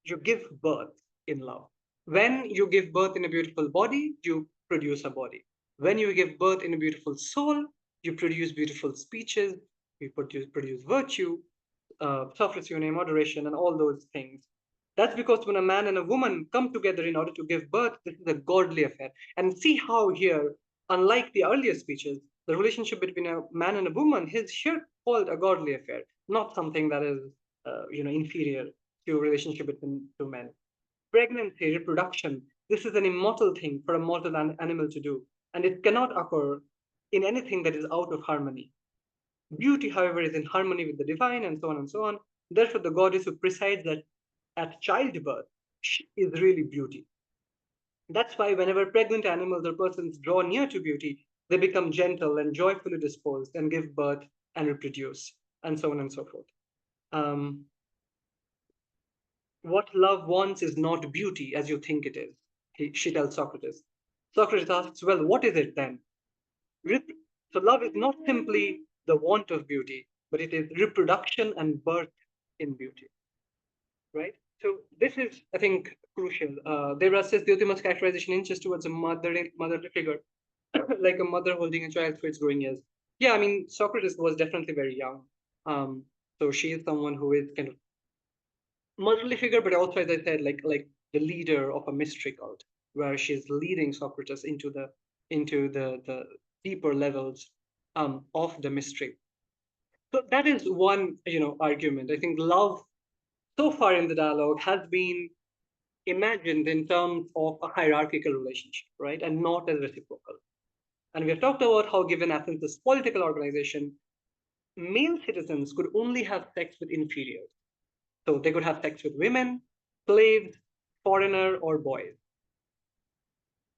Speaker 2: You give birth in love. When you give birth in a beautiful body, you produce a body. When you give birth in a beautiful soul, you produce beautiful speeches, you produce virtue, sophrosune, moderation, and all those things. That's because when a man and a woman come together in order to give birth, this is a godly affair. And see how here, unlike the earlier speeches, the relationship between a man and a woman is here called a godly affair, not something that is, inferior. to relationship between two men. Pregnancy, reproduction, this is an immortal thing for a mortal animal to do, and it cannot occur in anything that is out of harmony. Beauty, however, is in harmony with the divine, and so on and so on. Therefore, the goddess who presides at childbirth is really beauty. That's why whenever pregnant animals or persons draw near to beauty, they become gentle and joyfully disposed and give birth and reproduce, and so on and so forth. What love wants is not beauty as you think it is, she tells Socrates. Socrates asks, well, what is it then? So love is not simply the want of beauty, but it is reproduction and birth in beauty, right? So this is, I think, crucial. There says the ultimate characterization inches towards a motherly figure, like a mother holding a child through its growing years. Yeah, I mean, Socrates was definitely very young. So she is someone who is kind of motherly figure, but also, as I said, like the leader of a mystery cult, where she's leading Socrates into the deeper levels of the mystery. So that is one, argument. I think love so far in the dialogue has been imagined in terms of a hierarchical relationship, right, and not as reciprocal. And we have talked about how, given Athens' political organization, male citizens could only have sex with inferiors. So they could have sex with women, slaves, foreigner, or boys.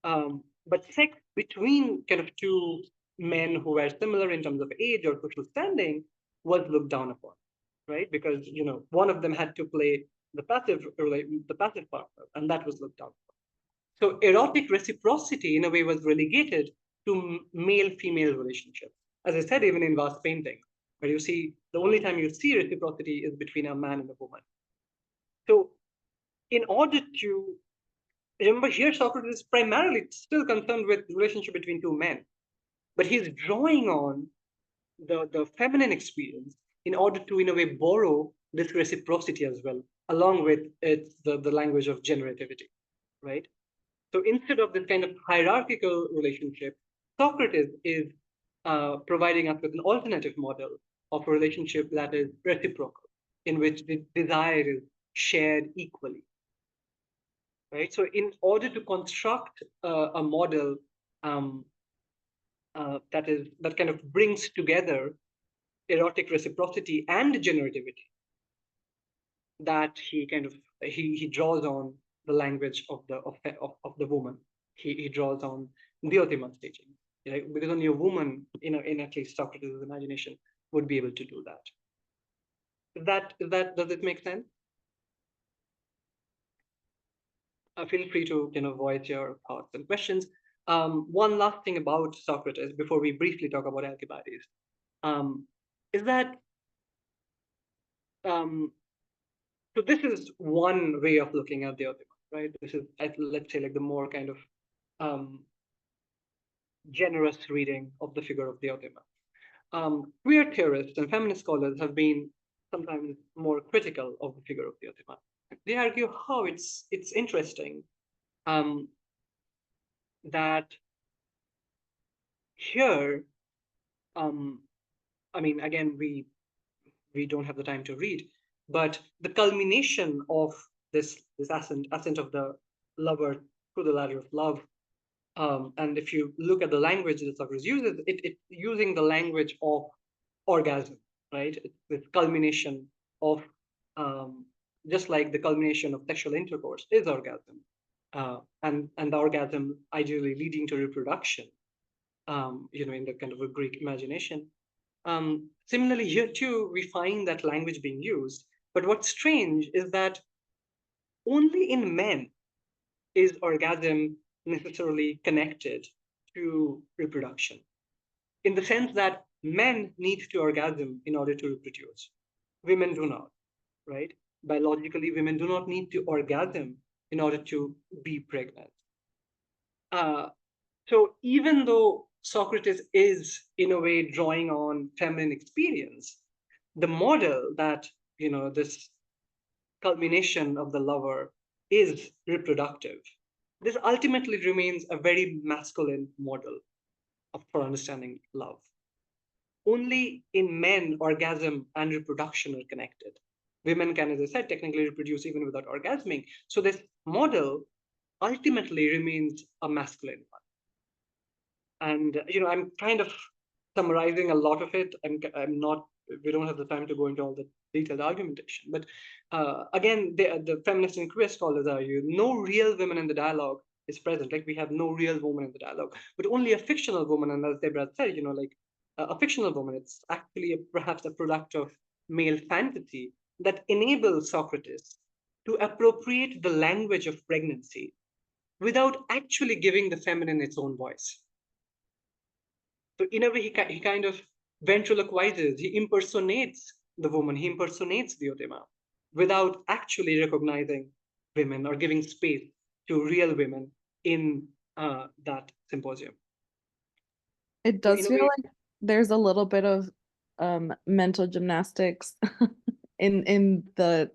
Speaker 2: But sex between kind of two men who were similar in terms of age or social standing was looked down upon, right? Because one of them had to play the passive partner, and that was looked down upon. So erotic reciprocity, in a way, was relegated to male-female relationships. As I said, even in vase paintings, where you see the only time you see reciprocity is between a man and a woman. So in order to remember here, Socrates is primarily still concerned with the relationship between two men, but he's drawing on the feminine experience in order to, in a way, borrow this reciprocity as well, along with the language of generativity, right? So instead of this kind of hierarchical relationship, Socrates is providing us with an alternative model of a relationship that is reciprocal, in which the desire is shared equally. Right. So in order to construct a model that kind of brings together erotic reciprocity and generativity, that he draws on the language of the woman. He draws on Diotima's teaching, right? Because only a woman, in at least Socrates' imagination, would be able to do that. Does it make sense? Feel free to voice your thoughts and questions. One last thing about Socrates before we briefly talk about Alcibiades is that so this is one way of looking at the Diotima, right? This is, let's say, like the more kind of generous reading of the figure of the Diotima. Queer theorists and feminist scholars have been sometimes more critical of the figure of the Diotima. They argue how it's interesting that here, I mean, again, we don't have the time to read, but the culmination of this ascent of the lover through the ladder of love, and if you look at the language that Socrates uses, it using the language of orgasm, right? It's this culmination of just like the culmination of sexual intercourse is orgasm, and the orgasm ideally leading to reproduction, in the kind of a Greek imagination. Similarly, here too, we find that language being used. But what's strange is that only in men is orgasm necessarily connected to reproduction, in the sense that men need to orgasm in order to reproduce. Women do not, right? Biologically, women do not need to orgasm in order to be pregnant. So even though Socrates is, in a way, drawing on feminine experience, the model that, this culmination of the lover is reproductive. This ultimately remains a very masculine model for understanding love. Only in men, orgasm and reproduction are connected. women can, as I said, technically reproduce even without orgasming. So this model ultimately remains a masculine one. And I'm kind of summarizing a lot of it. I'm not. We don't have the time to go into all the detailed argumentation. But again, the feminist and queer scholars argue no real women in the dialogue is present. Like we have no real woman in the dialogue, but only a fictional woman. And as Deborah said, like a fictional woman, it's actually perhaps a product of male fantasy that enables Socrates to appropriate the language of pregnancy without actually giving the feminine its own voice. So in a way, he kind of ventriloquizes, he impersonates the woman, he impersonates Diotima without actually recognizing women or giving space to real women in that symposium.
Speaker 6: It
Speaker 2: So
Speaker 6: does
Speaker 2: in a
Speaker 6: feel
Speaker 2: way,
Speaker 6: like there's a little bit of mental gymnastics in the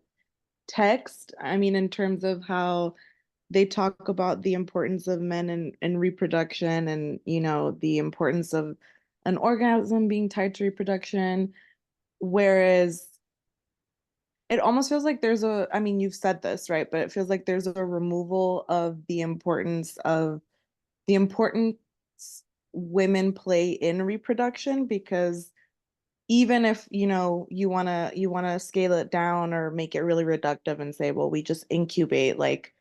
Speaker 6: text. I mean, in terms of how they talk about the importance of men and reproduction and, the importance of an orgasm being tied to reproduction. Whereas it almost feels like I mean, you've said this, right? But it feels like there's a removal of the importance women play in reproduction, because even if you want to scale it down or make it really reductive and say, well, we just incubate, like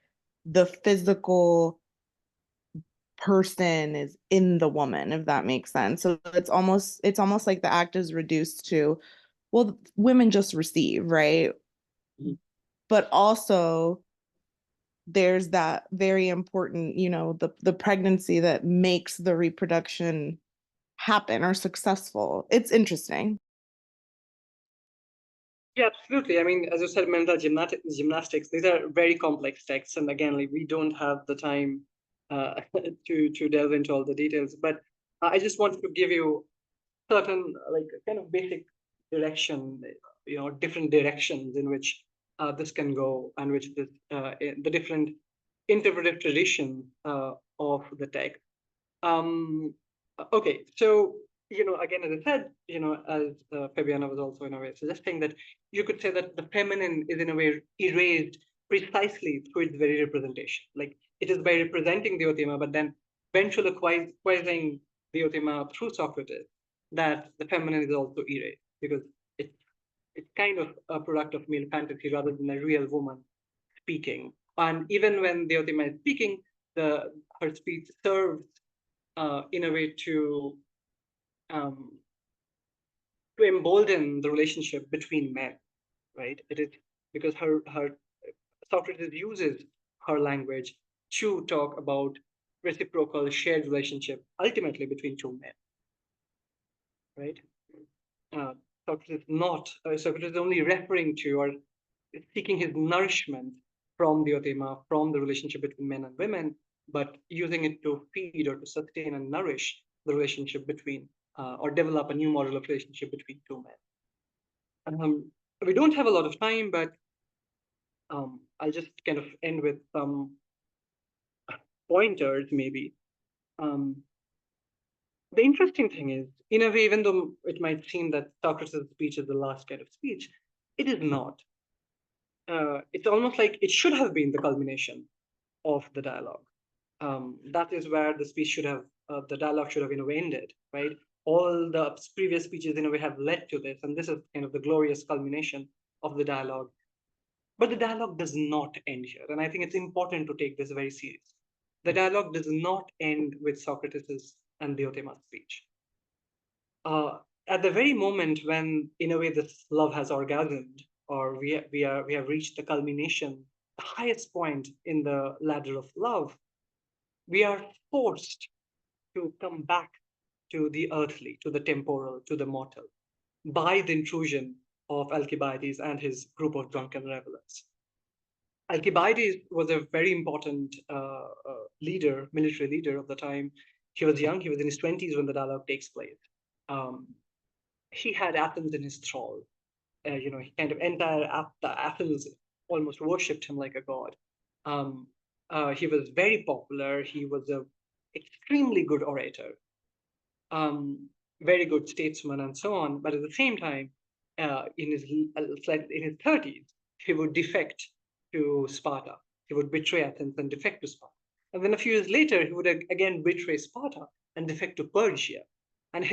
Speaker 6: the physical person is in the woman, if that makes sense. So it's almost like the act is reduced to, well, women just receive, right?
Speaker 2: Mhm.
Speaker 6: But also there's that very important, the pregnancy that makes the reproduction happen or successful. It's interesting.
Speaker 2: yeah, absolutely. I mean, as you said, mental gymnastics, these are very complex texts. And again, like we don't have the time to delve into all the details. But I just wanted to give you certain like kind of basic direction, different directions in which this can go, and which the different interpretive traditions of the text. Okay, so again, as I said, as Fabiana was also in a way suggesting that you could say that the feminine is in a way erased precisely through its very representation. Like it is by representing Diotima, but then ventriloquizing Diotima through Socrates, that the feminine is also erased, because it's kind of a product of male fantasy rather than a real woman speaking. And even when Diotima is speaking, her speech serves in a way to embolden the relationship between men, right? It is because her Socrates uses her language to talk about reciprocal shared relationship ultimately between two men, right? Uh, Socrates is only referring to or seeking his nourishment from Diotima, from the relationship between men and women, but using it to feed or to sustain and nourish the relationship between, or develop a new model of relationship between two men. We don't have a lot of time, but I'll just kind of end with some pointers, maybe. The interesting thing is, in a way, even though it might seem that Socrates' speech is the last kind of speech, it is not. It's almost like it should have been the culmination of the dialogue. That is where the speech should have, the dialogue should have in a way ended, right? All the previous speeches in a way have led to this, and this is kind of the glorious culmination of the dialogue. But the dialogue does not end here, and I think it's important to take this very seriously. The dialogue does not end with Socrates' and Diotima's speech. At the very moment when, in a way, this love has orgasmed, or we have reached the culmination, the highest point in the ladder of love, we are forced to come back to the earthly, to the temporal, to the mortal, by the intrusion of Alcibiades and his group of drunken revelers. Alcibiades was a very important leader, military leader of the time. He was young, he was in his 20s when the dialogue takes place. He had Athens in his thrall. He kind of Athens almost worshipped him like a god. He was very popular. He was a extremely good orator, very good statesman, and so on. But at the same time, in his 30s, he would defect to Sparta. He would betray Athens and defect to Sparta. And then a few years later, he would again betray Sparta and defect to Persia. And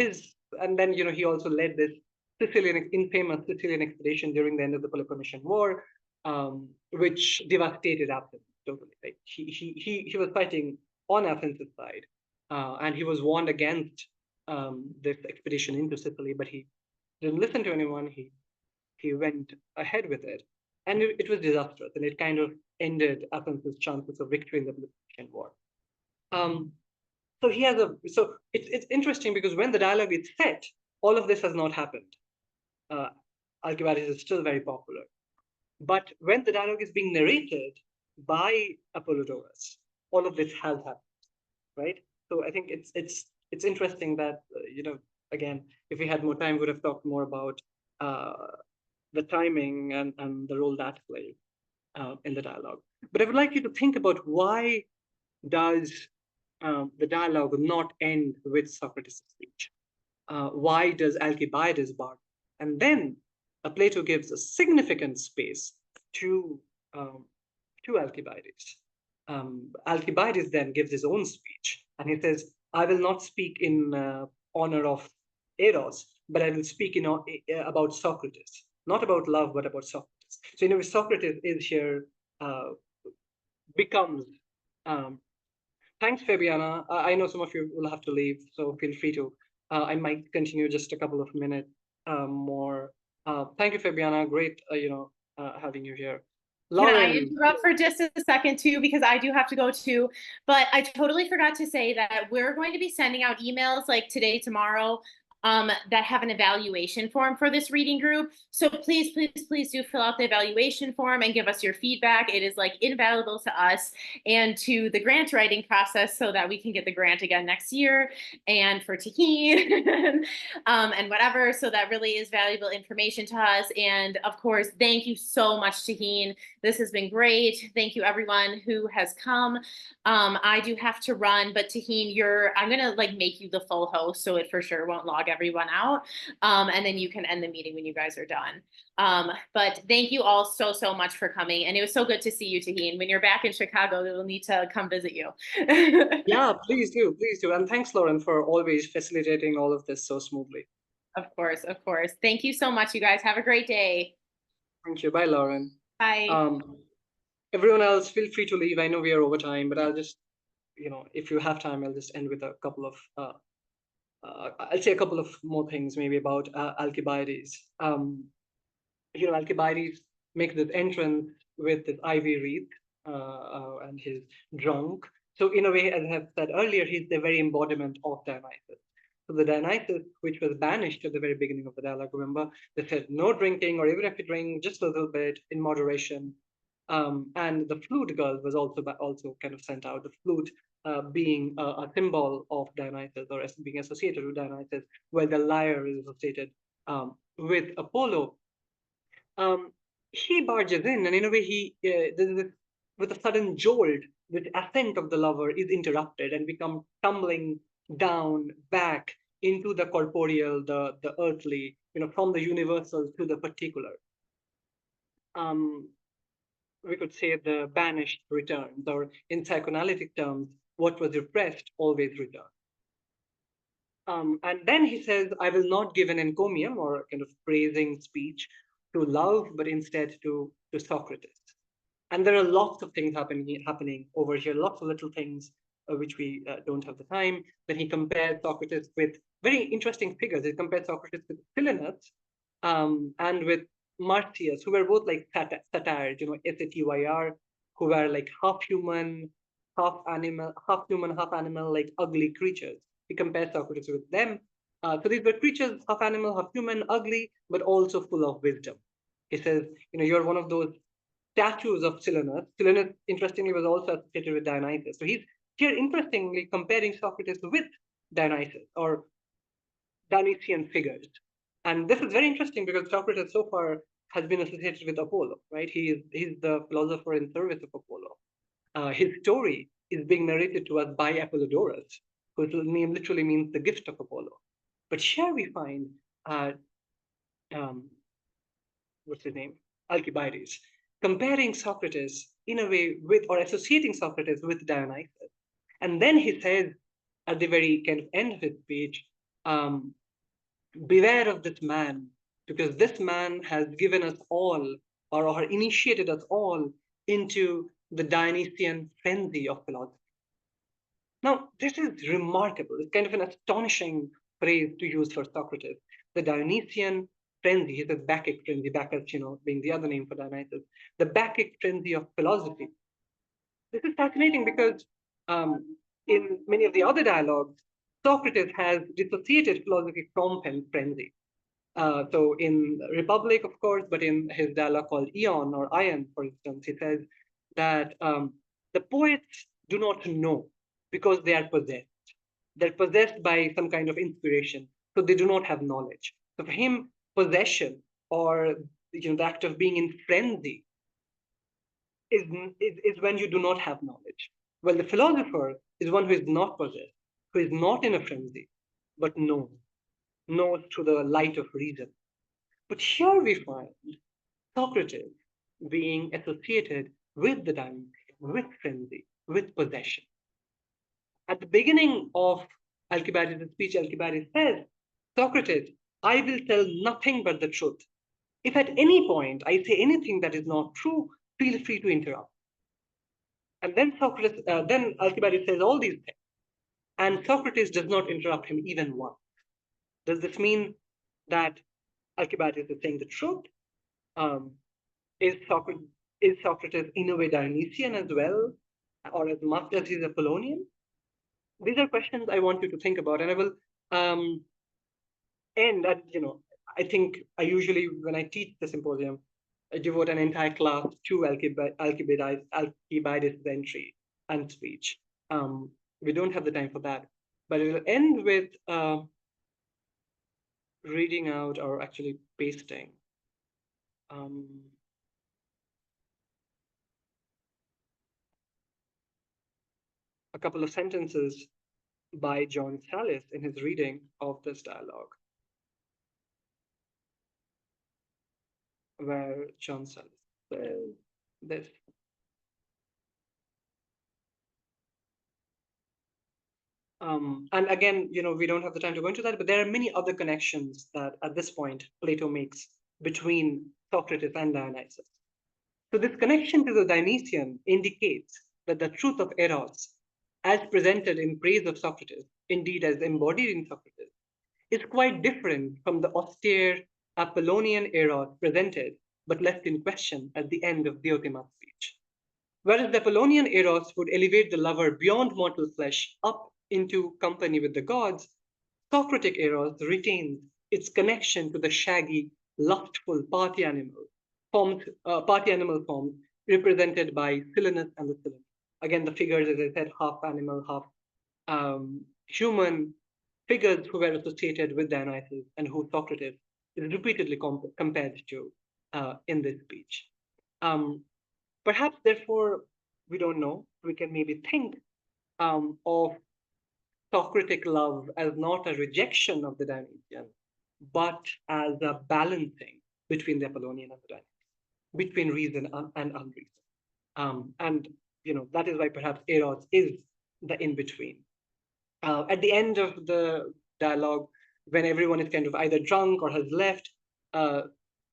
Speaker 2: then he also led this infamous Sicilian expedition during the end of the Peloponnesian War, which devastated Athens totally. Like he was fighting on Athens' side, and he was warned against this expedition into Sicily, but he didn't listen to anyone. He went ahead with it, and it was disastrous, and it kind of ended Athens' chances of victory in the Peloponnesian War. So it's interesting because when the dialogue is set, all of this has not happened. Alcibiades is still very popular, but when the dialogue is being narrated by Apollodorus, all of this has happened, right? So I think it's interesting that again, if we had more time, we would have talked more about the timing and the role that plays in the dialogue. But I would like you to think about why does the dialogue not end with Socrates' speech? Why does Alcibiades bargain? And then Plato gives a significant space to Alcibiades. Alcibiades then gives his own speech, and he says, "I will not speak in honor of Eros, but I will speak about Socrates, not about love, but about Socrates." So in a way, Socrates is here becomes. Thanks, Fabiana. I know some of you will have to leave, so feel free to. I might continue just a couple of minutes more. Thank you, Fabiana. Great, having you here.
Speaker 1: Lauren. Can I interrupt for just a second too, because I do have to go too, but I totally forgot to say that we're going to be sending out emails like today, tomorrow, that have an evaluation form for this reading group. So please, please, please do fill out the evaluation form and give us your feedback. It is like invaluable to us and to the grant writing process so that we can get the grant again next year, and for Taheen and whatever. So that really is valuable information to us. And of course, thank you so much, Taheen. This has been great. Thank you everyone who has come. I do have to run, but Taheen, I'm gonna like make you the full host, so it for sure won't log everyone out. And then you can end the meeting when you guys are done. But thank you all so, so much for coming. And it was so good to see you, Taheen. When you're back in Chicago, we'll need to come visit you.
Speaker 2: Yeah, please do. Please do. And thanks, Lauren, for always facilitating all of this so smoothly.
Speaker 1: Of course, of course. Thank you so much, you guys. Have a great day.
Speaker 2: Thank you. Bye, Lauren.
Speaker 1: Bye.
Speaker 2: Everyone else, feel free to leave. I know we are over time, but I'll just, if you have time, I'll just end with a couple of I'll say a couple of more things maybe about Alcibiades. Alcibiades makes this entrance with this ivy wreath and he's drunk. So in a way, as I have said earlier, he's the very embodiment of Dionysus. So the Dionysus, which was banished at the very beginning of the dialogue, remember, they said no drinking, or even if you drink just a little bit in moderation. And the flute girl was also kind of sent out. The flute being a symbol of Dionysus, or being associated with Dionysus, while the lyre is associated with Apollo. He barges in, and in a way, with a sudden jolt, the ascent of the lover is interrupted, and we come tumbling down back into the corporeal, the earthly, from the universal to the particular. We could say the banished returns, or in psychoanalytic terms, what was repressed always returns. And then he says, I will not give an encomium, or a kind of praising speech to love, but instead to Socrates. And there are lots of things happening over here, lots of little things which we don't have the time. Then he compares Socrates with very interesting figures. He compares Socrates with Silenus and with Marsyas, who were both like satyrs, Satyr, who were like half human, half animal, like ugly creatures. He compares Socrates with them. So these were creatures, half animal, half human, ugly, but also full of wisdom. He says, you're one of those statues of Silenus. Silenus, interestingly, was also associated with Dionysus. So he's here, interestingly, comparing Socrates with Dionysus, or Dionysian figures. And this is very interesting because Socrates so far has been associated with Apollo, right? He's the philosopher in service of Apollo. His story is being narrated to us by Apollodorus, whose name literally means the gift of Apollo. But here we find what's his name? Alcibiades, comparing Socrates in a way with, or associating Socrates with Dionysus. And then he says at the very kind of end of his speech, beware of this man, because this man has given us all, or initiated us all into the Dionysian frenzy of philosophy. Now, this is remarkable. It's kind of an astonishing phrase to use for Socrates. The Dionysian frenzy, he says Bacchic frenzy, Bacchus, being the other name for Dionysus, the Bacchic frenzy of philosophy. This is fascinating because in many of the other dialogues, Socrates has dissociated philosophy from frenzy. So in Republic, of course, but in his dialogue called Eon or Ion, for instance, he says that the poets do not know because they are possessed. They're possessed by some kind of inspiration, so they do not have knowledge. So for him, possession or the act of being in frenzy is when you do not have knowledge. Well, the philosopher is one who is not possessed, who is not in a frenzy, but knows through the light of reason. But here we find Socrates being associated with the Dionysian, with frenzy, with possession. At the beginning of Alcibiades' speech, Alcibiades says, Socrates, I will tell nothing but the truth. If at any point I say anything that is not true, feel free to interrupt. And then then Alcibiades says all these things, and Socrates does not interrupt him even once. Does this mean that Alcibiades is saying the truth? Is Socrates in a way Dionysian as well, or as much as he's Apollonian? These are questions I want you to think about, and I will end at, I think I usually, when I teach the symposium, I devote an entire class to Alcibiades' entry and speech. We don't have the time for that, but it will end with reading out, or actually pasting a couple of sentences by John Sallis in his reading of this dialogue, where John Sallis says this. And again, we don't have the time to go into that, but there are many other connections that at this point Plato makes between Socrates and Dionysus. So this connection to the Dionysian indicates that the truth of Eros, as presented in praise of Socrates, indeed as embodied in Socrates, is quite different from the austere Apollonian Eros presented but left in question at the end of Diotima's speech. Whereas the Apollonian Eros would elevate the lover beyond mortal flesh up into company with the gods, Socratic Eros retains its connection to the shaggy, lustful party animal forms represented by Silenus and the Silenus. Again, the figures, as I said, half animal, half human figures who were associated with Dionysus and who Socrates is repeatedly compared to in this speech. Perhaps, therefore, we don't know. We can maybe think of Socratic love as not a rejection of the Dionysian, but as a balancing between the Apollonian and the Dionysian, between reason and unreason. And that is why perhaps Eros is the in-between. At the end of the dialogue, when everyone is kind of either drunk or has left,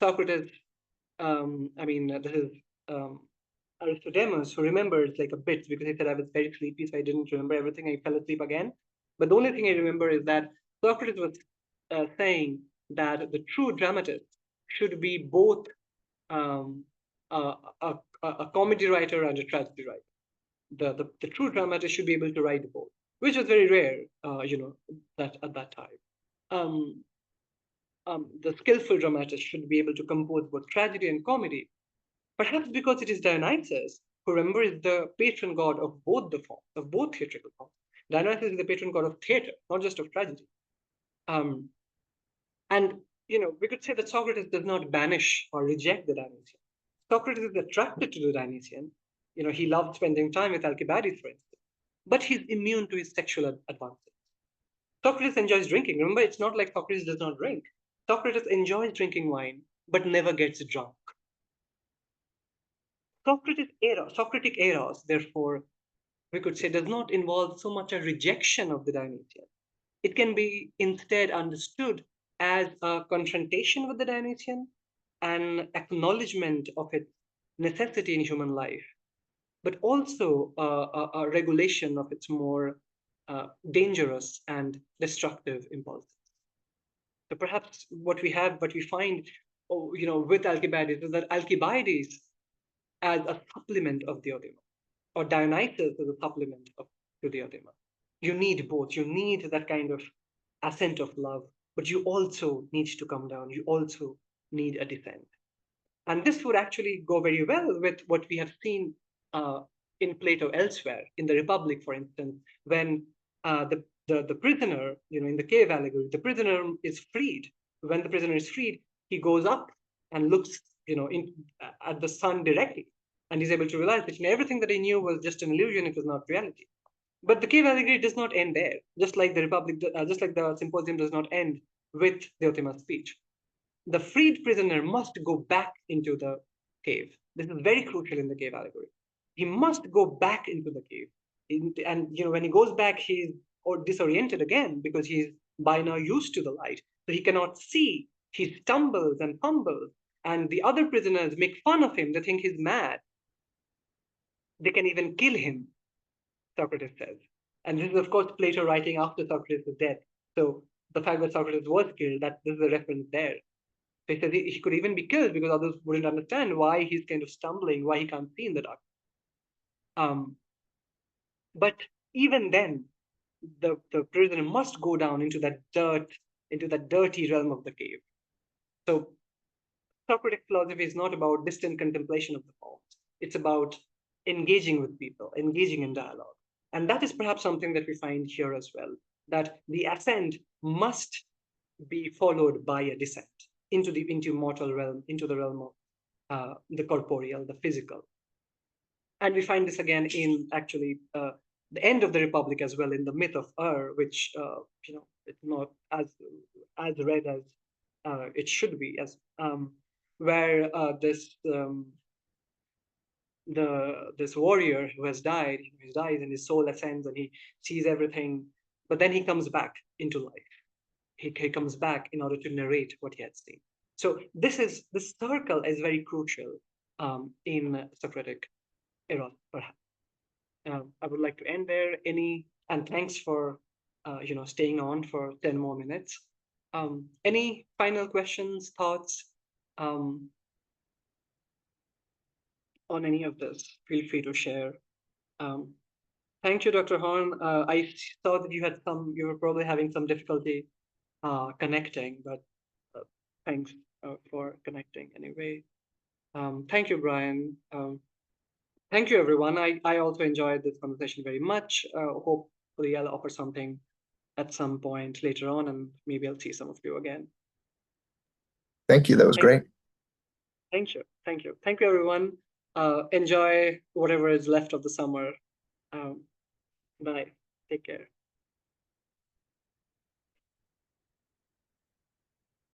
Speaker 2: Socrates, this is Aristodemus, who remembers like a bit, because he said I was very sleepy, so I didn't remember everything. I fell asleep again. But the only thing I remember is that Socrates was saying that the true dramatist should be both a comedy writer and a tragedy writer. The true dramatist should be able to write both, which was very rare, that at that time. The skillful dramatist should be able to compose both tragedy and comedy. Perhaps because it is Dionysus who, remember, is the patron god of both the forms, of both theatrical forms. Dionysus is the patron god of theater, not just of tragedy. And we could say that Socrates does not banish or reject the Dionysian. Socrates is attracted to the Dionysian. He loved spending time with Alcibiades, for instance, but he's immune to his sexual advances. Socrates enjoys drinking. Remember, it's not like Socrates does not drink. Socrates enjoys drinking wine but never gets drunk. Socratic eros, therefore, we could say, does not involve so much a rejection of the Dionysian. It can be instead understood as a confrontation with the Dionysian, an acknowledgement of its necessity in human life, but also a regulation of its more dangerous and destructive impulses. So perhaps what we find, with Alcibiades is that Alcibiades as a supplement of Diotima, or Dionysus as a supplement to Diotima. You need both. You need that kind of ascent of love, but you also need to come down. You also need a descent. And this would actually go very well with what we have seen in Plato elsewhere, in the Republic, for instance, when the prisoner, in the cave allegory, the prisoner is freed. When the prisoner is freed, he goes up and looks, at the sun directly, and he's able to realize that everything that he knew was just an illusion; it was not reality. But the cave allegory does not end there. Just like the Republic, just like the Symposium does not end with Diotima's speech. The freed prisoner must go back into the cave. This is very crucial in the cave allegory. He must go back into the cave. And when he goes back, he's disoriented again because he's by now used to the light. So he cannot see. He stumbles and fumbles. And the other prisoners make fun of him. They think he's mad. They can even kill him, Socrates says. And this is, of course, Plato writing after Socrates is dead. So the fact that Socrates was killed, this is a reference there. They said he could even be killed because others wouldn't understand why he's kind of stumbling, why he can't see in the dark. But even then, the prisoner must go down into that dirt, into that dirty realm of the cave. So Socratic philosophy is not about distant contemplation of the forms. It's about engaging with people, engaging in dialogue. And that is perhaps something that we find here as well, that the ascent must be followed by a descent into mortal realm, into the realm of the corporeal, the physical. And we find this again in actually the end of the Republic as well, in the myth of which it's not as read as it should be, as where this warrior who has died, he dies and his soul ascends and he sees everything, but then he comes back into life. He comes back in order to narrate what he had seen. So this circle is very crucial in Socratic Eros, perhaps. I would like to end there. And thanks for staying on for 10 more minutes. Any final questions, thoughts on any of this? Feel free to share. Thank you, Dr. Horn. I saw that you were probably having some difficulty connecting, but thanks for connecting anyway. Thank you, Brian. Thank you, everyone. I also enjoyed this conversation very much. Hopefully I'll offer something at some point later on, and maybe I'll see some of you again.
Speaker 3: Thank you. That was great.
Speaker 2: Thank you. Thank you. Thank you, everyone. Enjoy whatever is left of the summer. Bye. Take care.